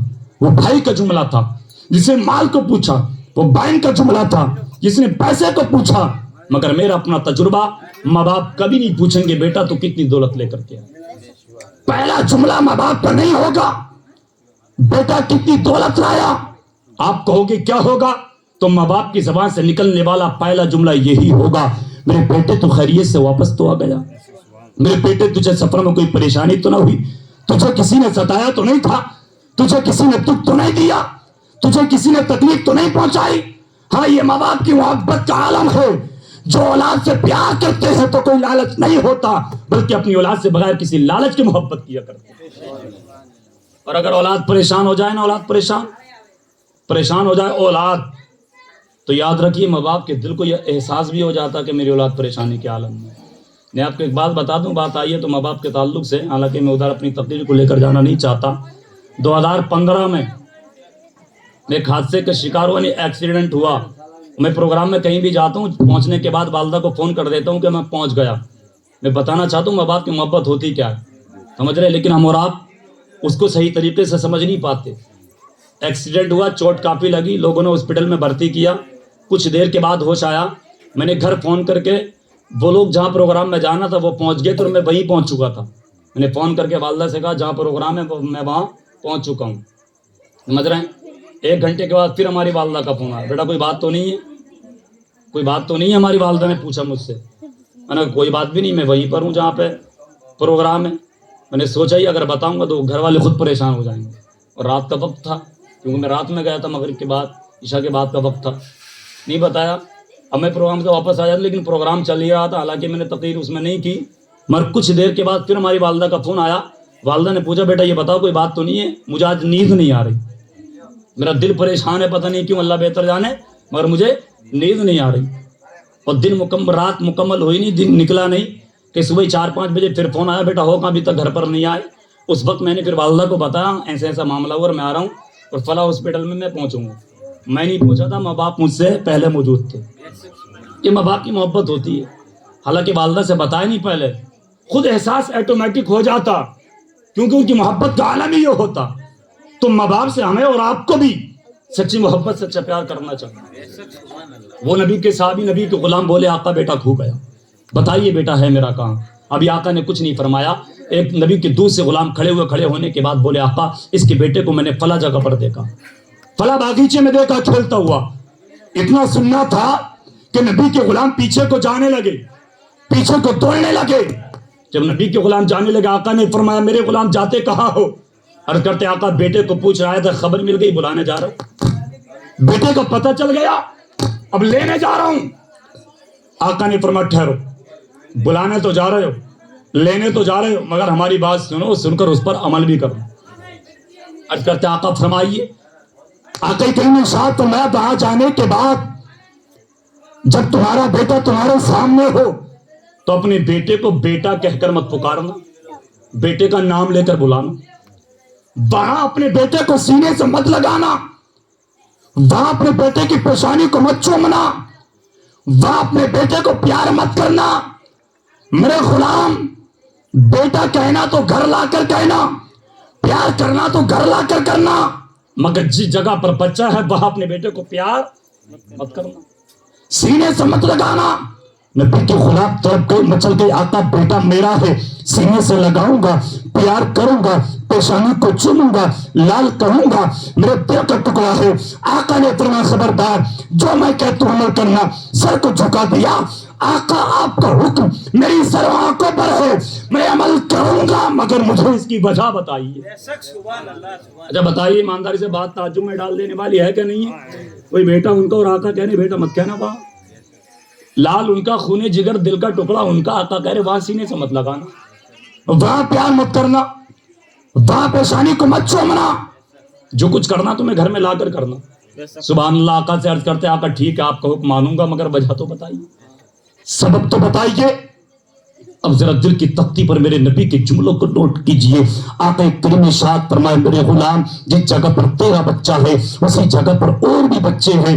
وہ بھائی کا جملہ تھا جس نے مال کو پوچھا، وہ بہن کا جملہ تھا جس نے پیسے کو پوچھا، مگر میرا اپنا تجربہ، ماں باپ کبھی نہیں پوچھیں گے بیٹا تو کتنی دولت لے کر کے آیا۔ پہلا جملہ ماں باپ کا نہیں ہوگا بیٹا کتنی دولت لایا، آپ کہو گے کیا ہوگا تو ماں باپ کی زبان سے نکلنے والا پہلا جملہ یہی ہوگا، میرے بیٹے تو خیریت سے واپس تو آ گیا، میرے بیٹے تجھے سفر میں کوئی پریشانی تو نہ ہوئی، تجھے کسی نے ستایا تو نہیں تھا، تجھے کسی نے دکھ تو نہیں دیا، تجھے کسی نے تکلیف تو نہیں پہنچائی۔ ہاں یہ ماں باپ کی محبت کا عالم ہے، جو اولاد سے پیار کرتے ہیں تو کوئی لالچ نہیں ہوتا، بلکہ اپنی اولاد سے بغیر کسی لالچ کی محبت کیا کرتے ہیں۔ اور اگر اولاد پریشان ہو جائے نا، اولاد پریشان ہو جائے اولاد، تو یاد رکھیے ماں باپ کے دل کو یہ احساس بھی ہو جاتا کہ میری اولاد پریشانی کے عالم میں۔ میں آپ کو ایک بات بتا دوں، بات آئی ہے تو ماں باپ کے تعلق سے، حالانکہ میں ادھر اپنی تقریر کو لے کر جانا نہیں چاہتا۔ 2015 میں ایک حادثے کا شکار ہوا، نہیں ایکسیڈنٹ ہوا۔ میں پروگرام میں کہیں بھی جاتا ہوں، پہنچنے کے بعد والدہ کو فون کر دیتا ہوں کہ میں پہنچ گیا۔ میں بتانا چاہتا ہوں ماں باپ کی محبت ہوتی کیا ہے، سمجھ رہے، لیکن ہم اور آپ اس کو صحیح طریقے سے سمجھ نہیں پاتے۔ ایکسیڈنٹ ہوا، چوٹ کافی لگی، لوگوں نے ہاسپٹل میں بھرتی کیا، کچھ دیر کے بعد ہوش آیا۔ میں نے گھر فون کر کے، وہ لوگ جہاں پروگرام میں جانا تھا وہ پہنچ گئے تو میں وہیں پہنچ چکا تھا۔ میں نے فون کر کے والدہ سے کہا جہاں پروگرام ہے میں وہاں پہنچ چکا ہوں، سمجھ رہے ہیں۔ 1 گھنٹے کے بعد پھر ہماری والدہ کا فون آیا، بیٹا کوئی بات تو نہیں ہے، کوئی بات تو نہیں ہے؟ ہماری والدہ نے پوچھا مجھ سے، میں نے کہا کوئی بات بھی نہیں، میں وہیں پر ہوں جہاں پہ پروگرام ہے۔ میں نے سوچا ہی اگر بتاؤں گا تو گھر والے خود پریشان ہو جائیں گے، اور رات کا وقت تھا، کیونکہ میں رات میں گیا تھا، مغرب کے بعد، عشاء کے بعد کا وقت تھا، نہیں بتایا۔ اب میں پروگرام سے واپس آیا، لیکن پروگرام چل ہی رہا تھا، حالانکہ میں نے تقریر اس میں نہیں کی، مگر کچھ دیر کے بعد پھر ہماری والدہ کا فون آیا۔ والدہ نے پوچھا بیٹا یہ بتاؤ کوئی بات تو نہیں ہے، مجھے آج نیند نہیں آ رہی، میرا دل پریشان ہے، پتہ نہیں کیوں، اللہ بہتر جانے، مگر مجھے نیند نہیں آ رہی۔ اور رات مکمل ہوئی نہیں، دن نکلا نہیں کہ صبح 4-5 بجے پھر فون آیا، بیٹا ہو کہاں، ابھی تک گھر پر نہیں آئے۔ اس وقت میں نے پھر والدہ کو بتایا ایسا ایسا معاملہ ہوا اور میں آ رہا ہوں اور فلاں ہاسپٹل میں پہنچوں گا۔ میں نہیں پہنچا تھا، ماں باپ مجھ سے پہلے موجود تھے۔ یہ ماں باپ کی محبت ہوتی ہے، حالانکہ والدہ سے بتایا نہیں پہلے، خود احساس ایٹومیٹک ہو جاتا، کیونکہ ان کی محبت کا عالم ہی یہ ہوتا۔ تو ماں باپ سے ہمیں اور آپ کو بھی سچی محبت سچا پیار کرنا چاہیے۔ وہ نبی کے صحابی، نبی کے غلام بولے آقا بیٹا کھو گیا، بتائیے بیٹا ہے میرا کہاں؟ ابھی آقا نے کچھ نہیں فرمایا، ایک نبی کے دوسرے غلام کھڑے ہونے کے بعد بولے آقا اس کے بیٹے کو میں نے فلاں جگہ پر دیکھا، فلاں باغیچے میں دیکھا کھیلتا ہوا۔ اتنا سننا تھا کہ نبی کے غلام پیچھے کو جانے لگے، پیچھے کو دوڑنے لگے۔ جب نبی کے غلام جانے لگے آقا نے فرمایا میرے غلام جاتے کہاں ہو؟ عرض کرتے آقا بیٹے کو پوچھ رہا تھا، خبر مل گئی بلانے جا رہا ہوں، بیٹے کو پتہ چل گیا اب لینے جا رہا ہوں۔ آقا نے فرمایا ٹھہرو، بلانے تو جا رہے ہو، لینے تو جا رہے ہو، مگر ہماری بات سنو، سن کر اس پر عمل بھی کرو۔ عرض کرتے آقا فرمائیے۔ آقا کریم نے ارشاد فرمایا وہاں جانے کے بعد جب تمہارا بیٹا تمہارے سامنے ہو تو اپنے بیٹے کو بیٹا کہہ کر مت پکارنا، بیٹے کا نام لے کر بلانا۔ وہاں اپنے بیٹے کو سینے سے مت لگانا، وہاں اپنے بیٹے کی پیشانی کو مت چومنا، وہاں اپنے بیٹے کو پیار مت کرنا۔ میرے غلام، بیٹا کہنا تو گھر لا کر کہنا، پیار کرنا تو گھر لا کر کرنا، مگر جس جگہ پر بچہ ہے وہاں اپنے بیٹے کو پیار مت کرنا، سینے سے مت لگانا۔ نبی کے غلام تڑپ گئے، مچل گئے، آقا بیٹا میرا ہے، سینے سے لگاؤں گا، پیار کروں گا، پیشانی کو چوموں گا، لال کہوں گا، میرے دل کا ٹکڑا ہے۔ آقا نے فرمایا خبردار، جو میں کہتا ہوں عمل کرنا۔ سر کو جھکا دیا۔ آقا آپ کا حکم میری سر آنکھوں پر ہے، میں عمل کروں گا، مگر مجھے اس کی وجہ بتائیے۔ اچھا بتائیے ایمانداری سے بات تعجب میں ڈال دینے والی ہے کہ نہیں ہے؟ کوئی بیٹا ان کا اور آقا کہنے بیٹا مت کہنا، وہاں لال ان کا، خون جگر دل کا ٹکڑا ان کا، آقا کہہ رہے وہاں سینے سے مت لگانا، وہاں پیار مت کرنا، وہاں پیشانی کو مت چومنا، جو کچھ کرنا تمہیں گھر میں لا کر کرنا۔ سبحان اللہ۔ آقا سے عرض کرتے آقا ٹھیک ہے آپ کا حکم مانوں گا، مگر وجہ تو بتائیے، سبب تو بتائیے۔ اب ذرا دل کی تختی پر میرے نبی کے جملوں کو نوٹ کیجئے۔ آقا کریم نے ارشاد فرمایا میرے غلام جس جگہ پر تیرا بچہ ہے اسی جگہ پر اور بھی بچے ہیں،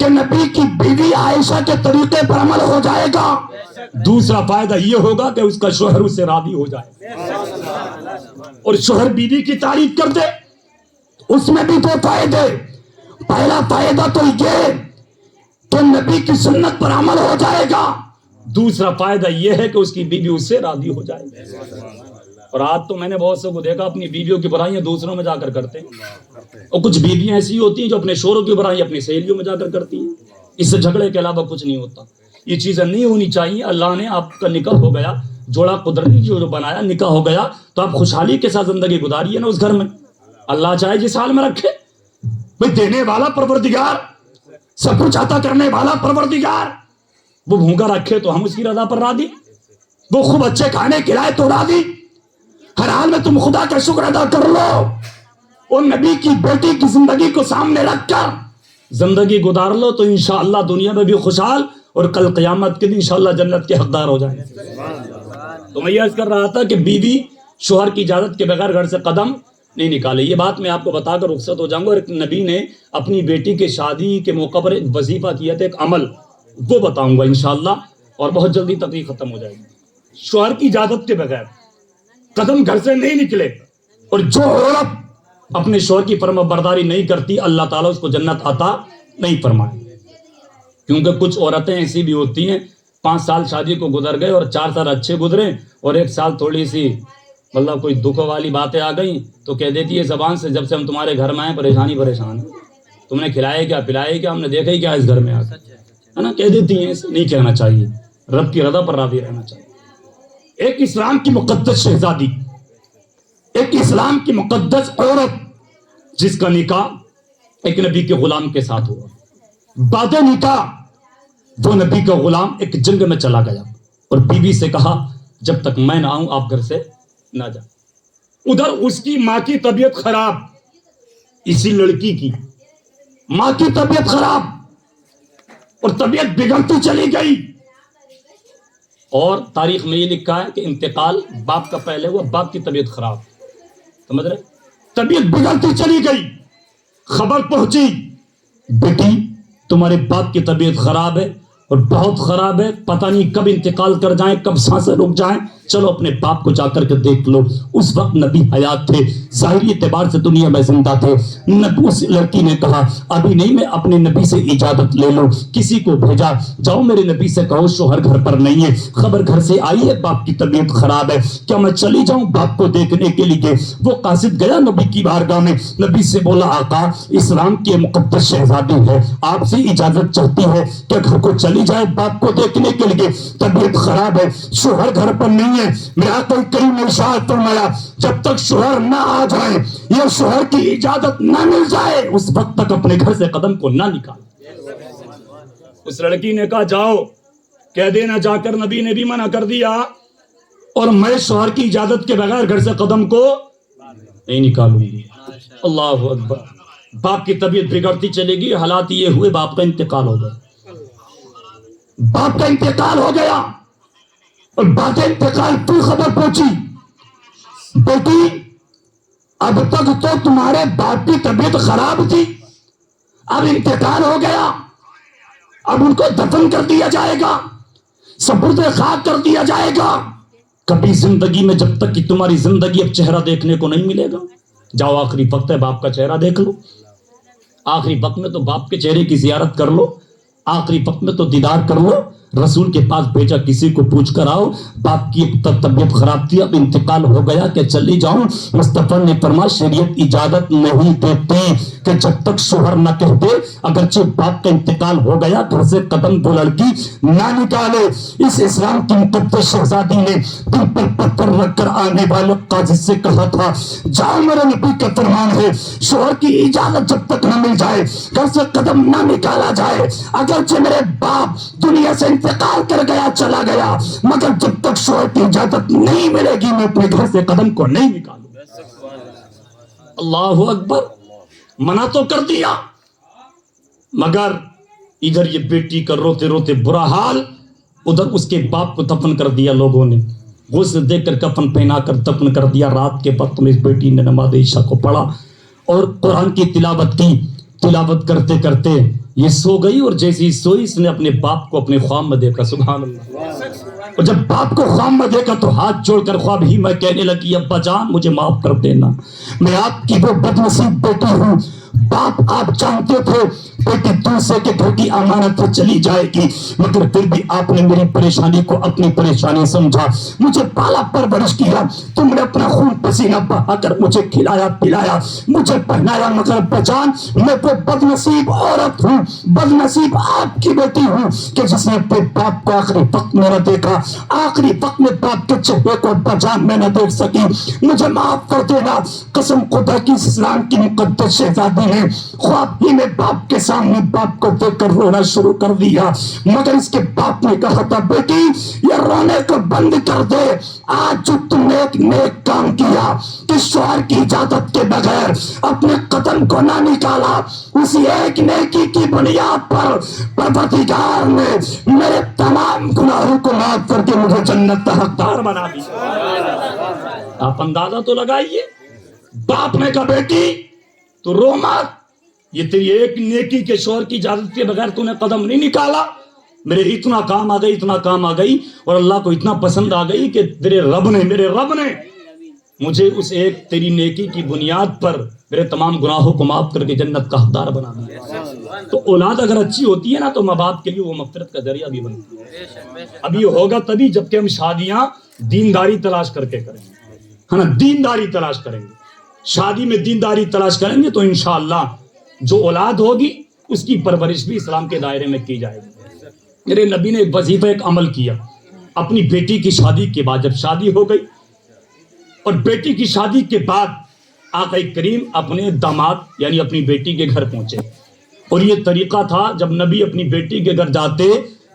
کہ نبی کی بیوی عائشہ کے طریقے پر عمل ہو جائے گا. دوسرا فائدہ یہ ہوگا کہ اس کا شوہر اس سے راضی ہو جائے اور شوہر بیوی کی تعریف کر دے. اس میں بھی 2 فائدے. پہلا فائدہ تو یہ کہ نبی کی سنت پر عمل ہو جائے گا. دوسرا فائدہ یہ ہے کہ اس کی بیوی اس سے راضی ہو جائے گی. اور آج تو میں نے بہت سے کو دیکھا اپنی بیویوں کی برائیاں دوسروں میں جا کر کرتے ہیں, اور کچھ بیویاں ایسی ہوتی ہیں جو اپنے شوہروں کی برائیاں اپنی سہیلیوں میں جا کر کرتی ہیں. اس سے جھگڑے کے علاوہ کچھ نہیں ہوتا. یہ چیزیں نہیں ہونی چاہیے. اللہ نے آپ کا نکاح ہو گیا, جوڑا قدرتی جو بنایا, نکاح ہو گیا تو آپ خوشحالی کے ساتھ زندگی گزاریے نا اس گھر میں. اللہ چاہے جس حال میں رکھے. بھئی دینے والا پروردگار, سب کچھ عطا کرنے والا پروردگار, وہ بھوکا رکھے تو ہم اس کی رضا پر راضی, وہ خوب اچھے کھانے کھلائے تو راضی. ہر حال میں تم خدا کا شکر ادا کر لو. اور نبی کی بیٹی کی زندگی کو سامنے رکھ کر زندگی گزار لو تو انشاءاللہ دنیا میں بھی خوشحال اور کل قیامت کے دن انشاءاللہ جنت کے حقدار ہو جائیں. تو میں یہ عرض کر رہا تھا کہ بیوی شوہر کی اجازت کے بغیر گھر سے قدم نہیں نکالے. یہ بات میں آپ کو بتا کر رخصت ہو جاؤں گا. اور ایک نبی نے اپنی بیٹی کے شادی کے موقع پر ایک وظیفہ کیا تھا, ایک عمل, وہ بتاؤں گا انشاءاللہ, اور بہت جلدی تقریر ختم ہو جائے گی. شوہر کی اجازت کے بغیر قدم گھر سے نہیں نکلے. اور جو عورت اپنے شوہر کی فرما برداری نہیں کرتی اللہ تعالیٰ اس کو جنت عطا نہیں فرمائے. کیونکہ کچھ عورتیں ایسی بھی ہوتی ہیں 5 سال شادی کو گزر گئے اور 4 سال اچھے گزرے اور 1 سال تھوڑی سی مطلب کوئی دکھ والی باتیں آ گئیں تو کہہ دیتی ہے زبان سے, جب سے ہم تمہارے گھر میں آئے پریشان. تم نے کھلائے کیا پلائے کیا, ہم نے دیکھا ہی کیا اس گھر میں آ کر, ہے نا, کہہ دیتی ہیں. نہیں کہنا چاہیے. رب کی رضا پر راضی رہنا چاہیے. ایک اسلام کی مقدس شہزادی, ایک اسلام کی مقدس عورت جس کا نکاح ایک نبی کے غلام کے ساتھ ہوا. بعد نکاح وہ نبی کا غلام ایک جنگ میں چلا گیا اور بیوی سے کہا جب تک میں نہ آؤں آپ گھر سے نہ جائیں. ادھر اس کی ماں کی طبیعت خراب, اسی لڑکی کی ماں کی طبیعت خراب اور طبیعت بگڑتی چلی گئی. اور تاریخ میں یہ لکھا ہے کہ انتقال باپ کا پہلے ہوا, باپ کی طبیعت خراب, سمجھ رہے, طبیعت بگڑتی چلی گئی. خبر پہنچی بیٹی تمہارے باپ کی طبیعت خراب ہے اور بہت خراب ہے, پتہ نہیں کب انتقال کر جائیں, کب سانسیں رک جائیں, چلو اپنے باپ کو جا کر کے دیکھ لو. اس وقت نبی حیات تھے, ظاہری اعتبار سے دنیا میں زندہ تھے. اس لڑکی نے کہا ابھی نہیں, میں اپنے نبی سے اجازت لے لو. کسی کو بھیجا, جاؤ میرے نبی سے کہو شوہر گھر پر نہیں ہے, خبر گھر سے آئی ہے باپ کی طبیعت خراب ہے, کیا میں چلی جاؤں باپ کو دیکھنے کے لیے. وہ قاصد گیا نبی کی بارگاہ میں, نبی سے بولا آقا اسلام کی مقدس شہزادی ہے, آپ سے اجازت چاہتی ہے کہ گھر کو چلی جائے باپ کو دیکھنے کے لیے, طبیعت خراب ہے, شوہر گھر پر نہیں ہے. میرا کوئی کریم نے ارشاد فرمایا جب تک شوہر نہ آ جائے یا شوہر کی اجازت نہ مل جائے اس وقت تک اپنے گھر سے قدم کو نہ نکال. اس لڑکی نے کہا جاؤ کہہ دینا جا کر نبی نے بھی منع کر دیا اور میں شوہر کی اجازت کے بغیر گھر سے قدم کو نہیں نکالوں گی. اللہ اکبر. باپ کی طبیعت بگڑتی چلے گی, حالات یہ ہوئے باپ کا انتقال ہو گیا. باپ کا انتقال ہو گیا اور بعد انتقال کی خبر پہنچی بیٹی اب تک تو تمہارے باپ کی طبیعت خراب تھی, اب انتقال ہو گیا, اب ان کو دفن کر دیا جائے گا, سپرد خاک کر دیا جائے گا. کبھی زندگی میں جب تک کہ تمہاری زندگی اب چہرہ دیکھنے کو نہیں ملے گا, جاؤ آخری وقت ہے باپ کا چہرہ دیکھ لو. آخری وقت میں تو باپ کے چہرے کی زیارت کر لو, آخری وقت میں تو دیدار کر لو. رسول کے پاس بھیجا کسی کو پوچھ کر آؤ باپ کی طبیعت خراب تھی اب انتقال ہو گیا کہ چلی جاؤں. مصطفیٰ نے فرمایا شریعت اجازت نہیں دیتی کہ جب تک شوہر نہ کہہ دے اگرچہ باپ کا انتقال ہو گیا گھر سے قدم وہ لڑکی نہ نکالے. اس اسلام کی مقدس شہزادی نے دل پر پتھر رکھ کر آنے والے قاضی سے کہا تھا جاؤ میرے نبی کا فرمان ہے شوہر کی اجازت جب تک نہ مل جائے گھر سے قدم نہ نکالا جائے. اگرچہ میرے باپ دنیا سے انتقال کر گیا چلا گیا مگر جب تک شوہر کی اجازت نہیں ملے گی میں اپنے گھر سے قدم کو نہیں نکالوں. اللہ اکبر. منع تو کر دیا مگر ادھر یہ بیٹی کا روتے روتے برا حال, ادھر اس کے باپ کو دفن کر دیا لوگوں نے, غسل دے کر کفن پہنا کر دفن کر دیا. رات کے وقت میں اس بیٹی نے نماز عشاء کو پڑھا اور قرآن کی تلاوت کی. تلاوت کرتے کرتے یہ سو گئی اور جیسی ہی سوئی اس نے اپنے باپ کو اپنے خواب میں دیکھا. سبحان اللہ. اور جب باپ کو خواب میں دیکھا تو ہاتھ جوڑ کر خواب ہی میں کہنے لگی ابا جان مجھے معاف کر دینا, میں آپ کی وہ بد نصیب بیٹی ہوں. باپ آپ جانتے تھے بیٹی دوسرے کے گھر کی امانت تو چلی جائے گی, مگر پھر بھی آپ نے میری پریشانی کو اپنی پریشانی سمجھا, مجھے پالا پرورش کیا, تم نے اپنا خون پسینہ بہا کر مجھے کھلایا پلایا, مجھے پہنایا, مگر بجان میں وہ بد نصیب عورت ہوں, بد نصیب آپ کی بیٹی ہوں کہ جس نے اپنے باپ کو آخری وقت میں نہ دیکھا, آخری وقت میں باپ کے چہرے کو بجان میں نہ دیکھ سکی. مجھے معاف کر دینا, قسم خدا کی اسلام کی مقدس شہزادی نے خواب ہی میں باپ کے سامنے باپ کو دیکھ کر رونا شروع کر دیا, مگر اس کے باپ نے کہا تھا بیٹی یہ رونے کو بند کر دے, آج جو تم نے ایک نیک کام کیا کہ شوہر کی اجازت کے بغیر اپنے قدم کو نہ نکالا, اسی ایک نیکی کی بنیاد پر پروردگار نے میرے تمام گناہوں کو معاف کر کے مجھے جنت کا حقدار بنا دیا. آپ اندازہ تو لگائیے, باپ نے کہا بیٹی تو رو مت, یہ تیری ایک نیکی کے شوہر کی اجازت کے بغیر تو نے قدم نہیں نکالا, میرے اتنا کام آ گئی, اتنا کام آ گئی, اور اللہ کو اتنا پسند آ گئی کہ میرے رب نے مجھے اس ایک تیری نیکی کی بنیاد پر میرے تمام گناہوں کو معاف کر کے جنت کا حقدار بنا دیا. تو اولاد اگر اچھی ہوتی ہے نا تو ماں باپ کے لیے وہ مغفرت کا ذریعہ بھی بنتی ہے. اب یہ ہوگا تبھی جب کہ ہم شادیاں دینداری تلاش کر کے کریں گے, ہے نا, دینداری تلاش کریں گے, شادی میں دینداری تلاش کریں گے تو انشاءاللہ جو اولاد ہوگی اس کی پرورش بھی اسلام کے دائرے میں کی جائے گی. میرے نبی نے ایک وظیفہ, ایک عمل کیا اپنی بیٹی کی شادی کے بعد. جب شادی ہو گئی اور بیٹی کی شادی کے بعد آقا کریم اپنے داماد یعنی اپنی بیٹی کے گھر پہنچے, اور یہ طریقہ تھا جب نبی اپنی بیٹی کے گھر جاتے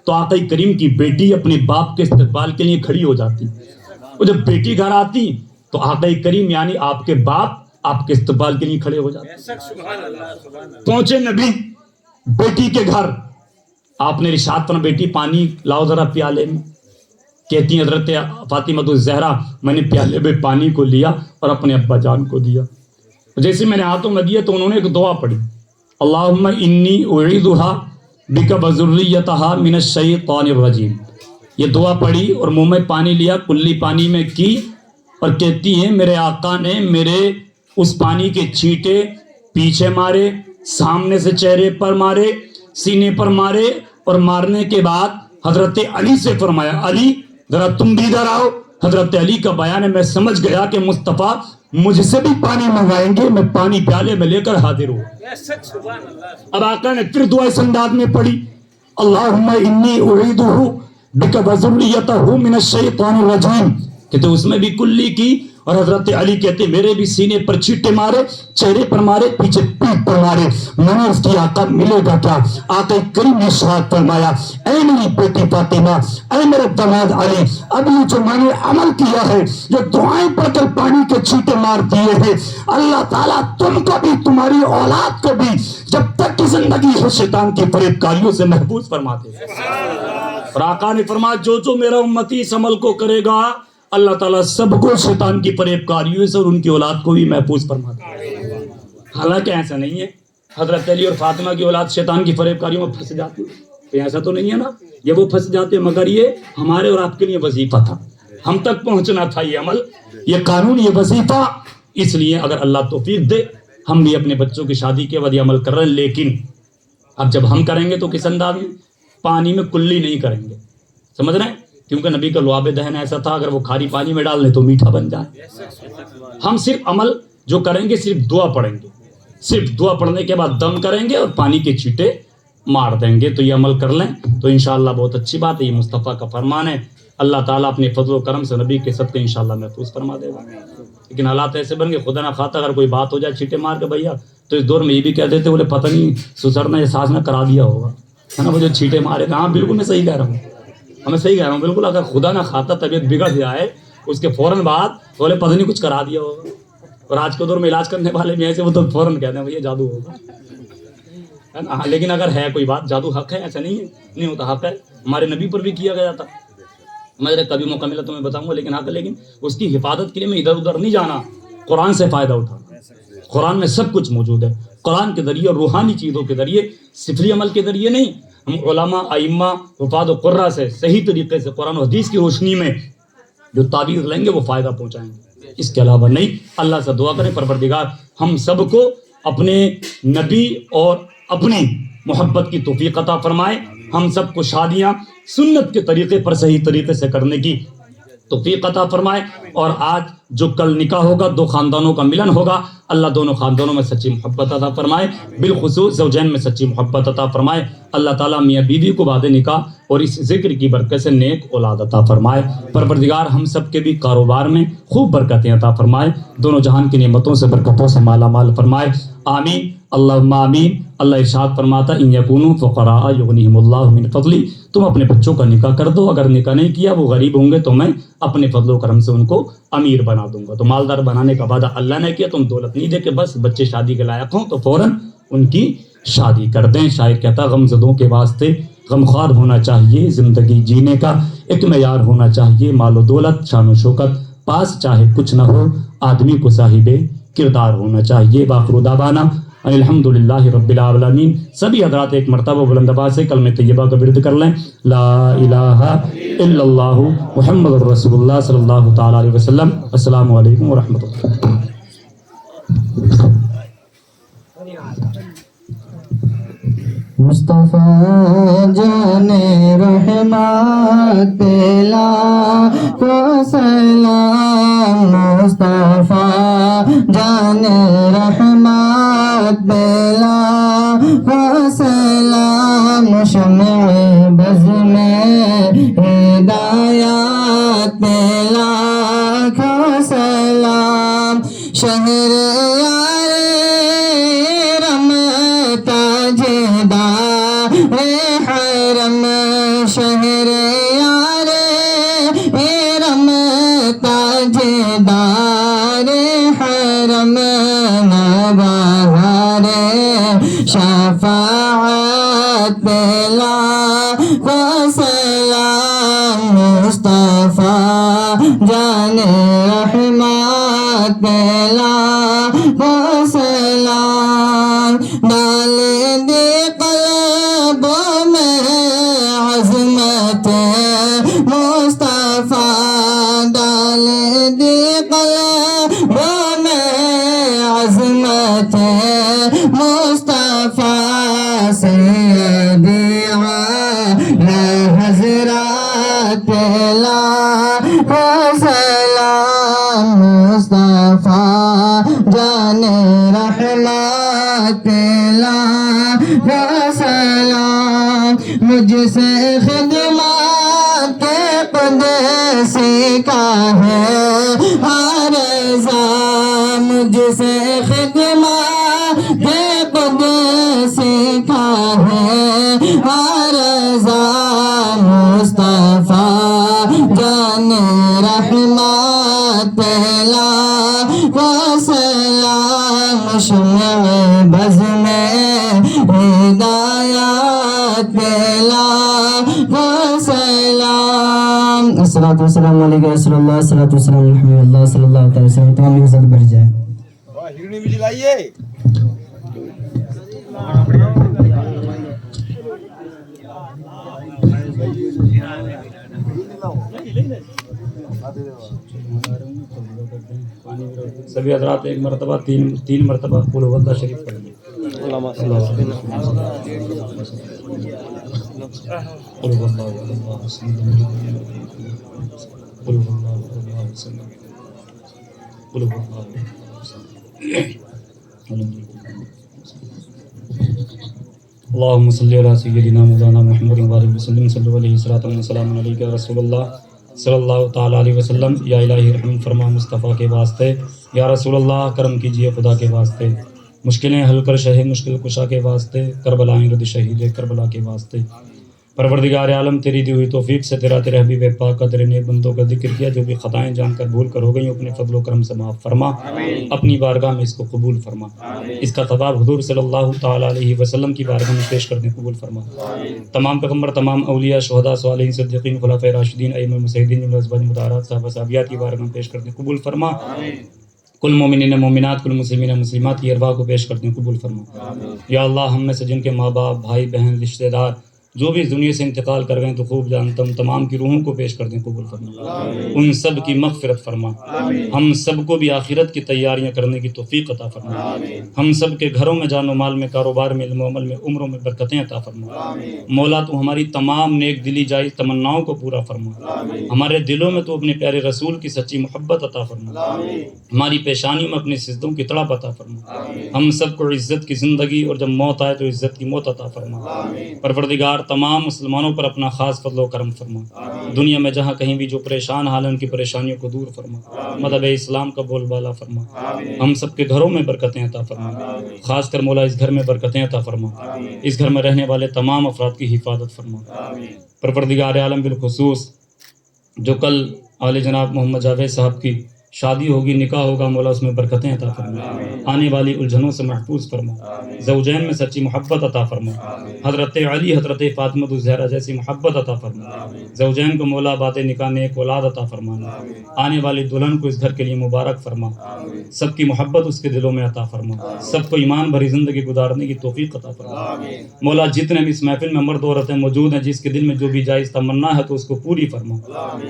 تو آقا کریم کی بیٹی اپنے باپ کے استقبال کے لیے کھڑی ہو جاتی, اور جب بیٹی گھر آتی تو آقا کریم یعنی آپ کے باپ آپ کے استقبال کے لیے کھڑے ہو جاتے. پہنچے نبی بیٹی کے گھر, آپ نے ارشاد فرمایا بیٹی پانی لاؤ ذرا پیالے میں. کہتی ہیں حضرت فاطمہ الزہرا میں نے پیالے میں پانی کو لیا اور اپنے ابا جان کو دیا. جیسے میں نے ہاتھوں میں دیا تو انہوں نے ایک دعا پڑھی, اللہم انی اعیذها بک وذریتها من الشیطان الرجیم. یہ دعا پڑھی اور منہ میں پانی لیا, کلی پانی میں کی, اور کہتی ہیں میرے آقا نے میرے اس پانی کے چھینٹے پیچھے مارے, سامنے سے چہرے پر مارے, سینے پر مارے, اور مارنے کے بعد حضرت علی سے فرمایا علی ذرا تم بھی ادھر آؤ. حضرت علی کا بیان ہے میں سمجھ گیا کہ مصطفیٰ مجھ سے بھی پانی منگائیں گے, میں پانی پیالے میں لے کر حاضر ہوں. اب آقا نے پھر دعا اس انداز میں پڑھی, اللہم انی اعیذہ بک وذریتہ من الشیطان الرجیم, کہتے اس میں بھی کلی کی, اور حضرت علی کہتے میرے بھی سینے پر چھیٹے مارے, چہرے پر مارے, پیچھے پیٹھ پر مارے. میں نے اس کی آقا ملے گا کیا؟ آقا کریم نے ارشاد فرمایا اے میری بیٹی فاطمہ, اے میرے داماد علی, اب یہ جو میں نے عمل کیا ہے, جو دعائیں پڑھ کر پانی کے چھیٹے مار دیے ہیں, اللہ تعالیٰ تم کو بھی تمہاری اولاد کو بھی جب تک کی زندگی ہے شیطان کی فریب کاریوں سے محفوظ فرماتے ہیں. اور آقا نے فرمایا جو میرا امتی اس عمل کو کرے گا اللہ تعالیٰ سب کو شیطان کی فریب کاریوں سے اور ان کی اولاد کو بھی محفوظ فرماتا ہے. حالانکہ ایسا نہیں ہے حضرت علی اور فاطمہ کی اولاد شیطان کی فریب کاریوں میں پھنس جاتی ہے, ایسا تو نہیں ہے نا, یہ وہ پھنس جاتے, مگر یہ ہمارے اور آپ کے لیے وظیفہ تھا, ہم تک پہنچنا تھا یہ عمل, یہ قانون, یہ وظیفہ. اس لیے اگر اللہ توفیق دے ہم بھی اپنے بچوں کی شادی کے بعد یہ عمل کر رہے ہیں, لیکن اب جب ہم کریں گے تو کس انداز میں, پانی میں کلی نہیں کریں گے, سمجھ رہے ہیں, کیونکہ نبی کا لعاب دہن ایسا تھا اگر وہ کھاری پانی میں ڈال دیں تو میٹھا بن جائے. ہم صرف عمل جو کریں گے صرف دعا پڑھیں گے, صرف دعا پڑھنے کے بعد دم کریں گے اور پانی کے چھینٹے مار دیں گے. تو یہ عمل کر لیں تو انشاءاللہ بہت اچھی بات ہے, یہ مصطفیٰ کا فرمان ہے. اللہ تعالیٰ اپنے فضل و کرم سے نبی کے صدقے انشاءاللہ محفوظ فرما دے گا. لیکن حالات ایسے بن گئے خدا نہ خواستہ اگر کوئی بات ہو جائے چھینٹے مار کے بھیا, تو اس دور میں یہ بھی کہہ دیتے بولے پتہ نہیں سسر نے احساس نہ کرا دیا ہوگا, ہے نا, وہ جو چھینٹے مارے گا. ہاں بالکل میں صحیح کہہ رہا ہوں, میں صحیح کہہ رہا ہوں بالکل. اگر خدا نہ خواستہ طبیعت بگڑ جائے اس کے فوراً بعد بولے پتہ نہیں کچھ کرا دیا ہوگا. اور آج کے دور میں علاج کرنے والے بھی ایسے وہ تو فوراً کہتے ہیں بھیا جادو ہوگا, ہے نا. لیکن اگر ہے کوئی بات جادو حق ہے, ایسا نہیں ہے نہیں ہوتا, حق ہے. ہمارے نبی پر بھی کیا گیا تھا, میں کبھی موقع ملا تو میں بتاؤں گا, لیکن حق ہے. لیکن اس کی حفاظت کے لیے میں ادھر ادھر نہیں جانا, قرآن سے فائدہ اٹھانا, قرآن میں سب کچھ موجود ہے. قرآن کے ذریعے اور روحانی چیزوں کے ذریعے، سفلی عمل کے ذریعے نہیں. ہم علماء، ائمہ، حفاظ و قراء سے صحیح طریقے سے قرآن و حدیث کی روشنی میں جو تعبیر لیں گے وہ فائدہ پہنچائیں گے، اس کے علاوہ نہیں. اللہ سے دعا کریں پروردگار ہم سب کو اپنے نبی اور اپنے محبت کی توفیق عطا فرمائے. ہم سب کو شادیاں سنت کے طریقے پر صحیح طریقے سے کرنے کی توفیق عطا فرمائے. اور آج جو کل نکاح ہوگا، دو خاندانوں کا ملن ہوگا، اللہ دونوں خاندانوں میں سچی محبت عطا فرمائے، بالخصوص زوجین میں سچی محبت عطا فرمائے. اللہ تعالیٰ میاں بیوی کو بعد نکاح اور اس ذکر کی برکت سے نیک اولاد عطا فرمائے. پروردگار ہم سب کے بھی کاروبار میں خوب برکتیں عطا فرمائے، دونوں جہان کی نعمتوں سے برکتوں سے مالا مال فرمائے. آمین اللہم آمین. اللہ ارشاد فرماتا ان یکونوا فقراء یغنیہم اللہ من فضلی، تم اپنے بچوں کا نکاح کر دو، اگر نکاح نہیں کیا وہ غریب ہوں گے تو میں اپنے فضل و کرم سے ان کو امیر بنا دوں گا. تو مالدار بنانے کا وعدہ اللہ نے کیا. تم دولت نہیں دے کے بس بچے شادی کے لائق ہوں تو فوراً ان کی شادی کر دیں. شاعر کہتا غم زدوں کے واسطے غمخوار ہونا چاہیے، زندگی جینے کا ایک معیار ہونا چاہیے، مال و دولت شان و شوکت پاس چاہے کچھ نہ ہو، آدمی کو صاحب کردار ہونا چاہیے. وآخر دعوانا الحمدللہ رب العالمین. سبھی حضرات ایک مرتبہ بلند آواز سے کلمہ طیبہ کا ورد کر لیں. لا الہ الا اللہ محمد رسول اللہ صلی اللہ تعالی علیہ وسلم. السلام علیکم ورحمۃ اللہ. مصطفیٰ جان رحمت پلا کو سلام، مصطفیٰ جان رحمت پلا کو سلام، شمع بز میں ہدایات پلا کو سلام، شہر حرم شہر یار رم تاجدار حرم نبہار شفاعت پلا کو سلام، مصطفیٰ جان رحمت پلا کو سلام، ڈال دے عظمت مصطفیٰ، ڈال دی قلبوں میں عظمت مصطفیٰ، سیدی اعلی حضرات پلا کو سلام، مصطفیٰ جان رحمت پلا کو سلام، مجھ سے خدمات قدسی کا ہے عرضہ، مجھ سے خدمات قدسی کا ہے عرضہ، مصطفیٰ جان رحمت پلا کو سلام، شمع بز میں ہدایات پلا کو سلام. الصلاۃ والسلام علیکم رسول اللہ، الصلاۃ والسلام علی حبیب اللہ صلی اللہ تعالی وسلم. تمام کی عزت بڑھ جائے. ہرنی بھی جلائیے. سبھی حضرات ایک مرتبہ تین مرتبہ قل هو اللہ شریف پڑھ لیں. اللهم صل على سيدنا مولانا محمد وعلى وسلم صلوا علیہ الصلوۃ والسلام علیک یا رسول اللہ صلی اللہ تعالی علیہ وسلم. یا الہی رحم فرما مصطفیٰ کے واسطے، یا رسول اللہ کرم کیجیے خدا کے واسطے، مشکلیں حل کر شہ مشکل کشا کے واسطے، کربلائیں رد شہید کربلا کے واسطے. پروردگار عالم تیری دی ہوئی توفیق سے تیرے حبیب پاک کا تیرے نیک بندوں کا ذکر کیا، جو بھی خطائیں جان کر بھول کر ہو گئیں اپنے فضل و کرم سے معاف فرما، اپنی بارگاہ میں اس کو قبول فرما، اس کا ثواب حضور صلی اللہ تعالی علیہ وسلم کی بارگاہ میں پیش کرنے قبول فرما. تمام پیغمبر، تمام اولیاء، شہداء، صالحین، صدیقین، خلفائے راشدین، ائمہ مجتہدین، ازواج مطہرات، صحابہ صحابیات کی بارگاہ میں پیش کرنے قبول فرما. کل مومنین مومنات کل مسلمین مسلمات کی ارواح کو پیش کرتے ہیں قبول فرما۔ یا اللہ ہم میں سے جن کے ماں باپ بھائی بہن رشتہ دار جو بھی اس دنیا سے انتقال کر گئے تو خوب جانتا ہوں، تمام کی روحوں کو پیش کر دیں قبول فرما، ان سب کی مغفرت فرما، ہم سب کو بھی آخرت کی تیاریاں کرنے کی توفیق عطا فرما، ہم سب کے گھروں میں جان و مال میں کاروبار میں علم و عمل میں عمروں میں برکتیں عطا فرما۔ مولا تو ہماری تمام نیک دلی جائز تمناؤں کو پورا فرما، ہمارے دلوں میں تو اپنے پیارے رسول کی سچی محبت عطا فرما، ہماری پیشانیوں میں اپنی سجدوں کی تڑپ عطا فرما، ہم سب کو عزت کی زندگی اور جب موت آئے تو عزت کی موت عطا فرما۔ پروردگار تمام مسلمانوں پر اپنا خاص فضل و کرم فرما، دنیا میں جہاں کہیں بھی جو پریشان حال ہیں ان کی پریشانیوں کو دور فرما، مذہب اسلام کا بول بالا فرما، ہم سب کے گھروں میں برکتیں عطا فرما، خاص کر مولا اس گھر میں برکتیں عطا فرما، اس گھر میں رہنے والے تمام افراد کی حفاظت فرما۔ پروردگار عالم بالخصوص جو کل آل جناب محمد جاوید صاحب کی شادی ہوگی، نکاح ہوگا، مولا اس میں برکتیں عطا فرما، آنے والی الجھنوں سے محفوظ فرما، زوجین میں سچی محبت عطا فرما، حضرت علی حضرت فاطمہ الزہرا جیسی محبت عطا فرما، زوجین کو مولا بات نکاح نیک اولاد عطا فرمانا، آنے والی دلہن کو اس گھر کے لیے مبارک فرما، سب کی محبت اس کے دلوں میں عطا فرما، سب کو ایمان بھری زندگی گزارنے کی توفیق عطا فرما۔ مولا جتنے بھی اس محفل میں مرد و عورتیں موجود ہیں، جس کے دل میں جو بھی جائز تمنا ہے تو اس کو پوری فرما،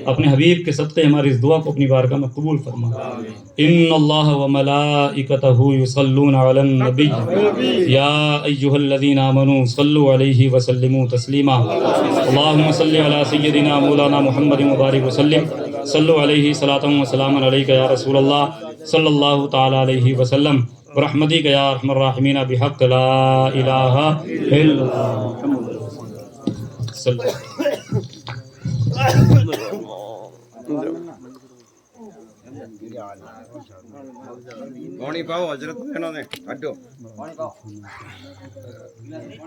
اپنے حبیب کے صدقے ہماری اس دعا کو اپنی بارگاہ میں قبول فرما۔ ان اللہ وملائکتہ یصلون علی النبی یا ایھا الذین آمنوا صلوا علیہ وسلموا تسلیما، اللہم صل علی سیدنا مولانا محمد مبارک وسلم، صلوا علیہ صلاۃ و سلام علیک یا رسول اللہ صلی اللہ تعالی علیہ وسلم، برحمتک یا ارحم الراحمین، بحق لا الہ الا پانی پاؤ حضرت نے ہٹو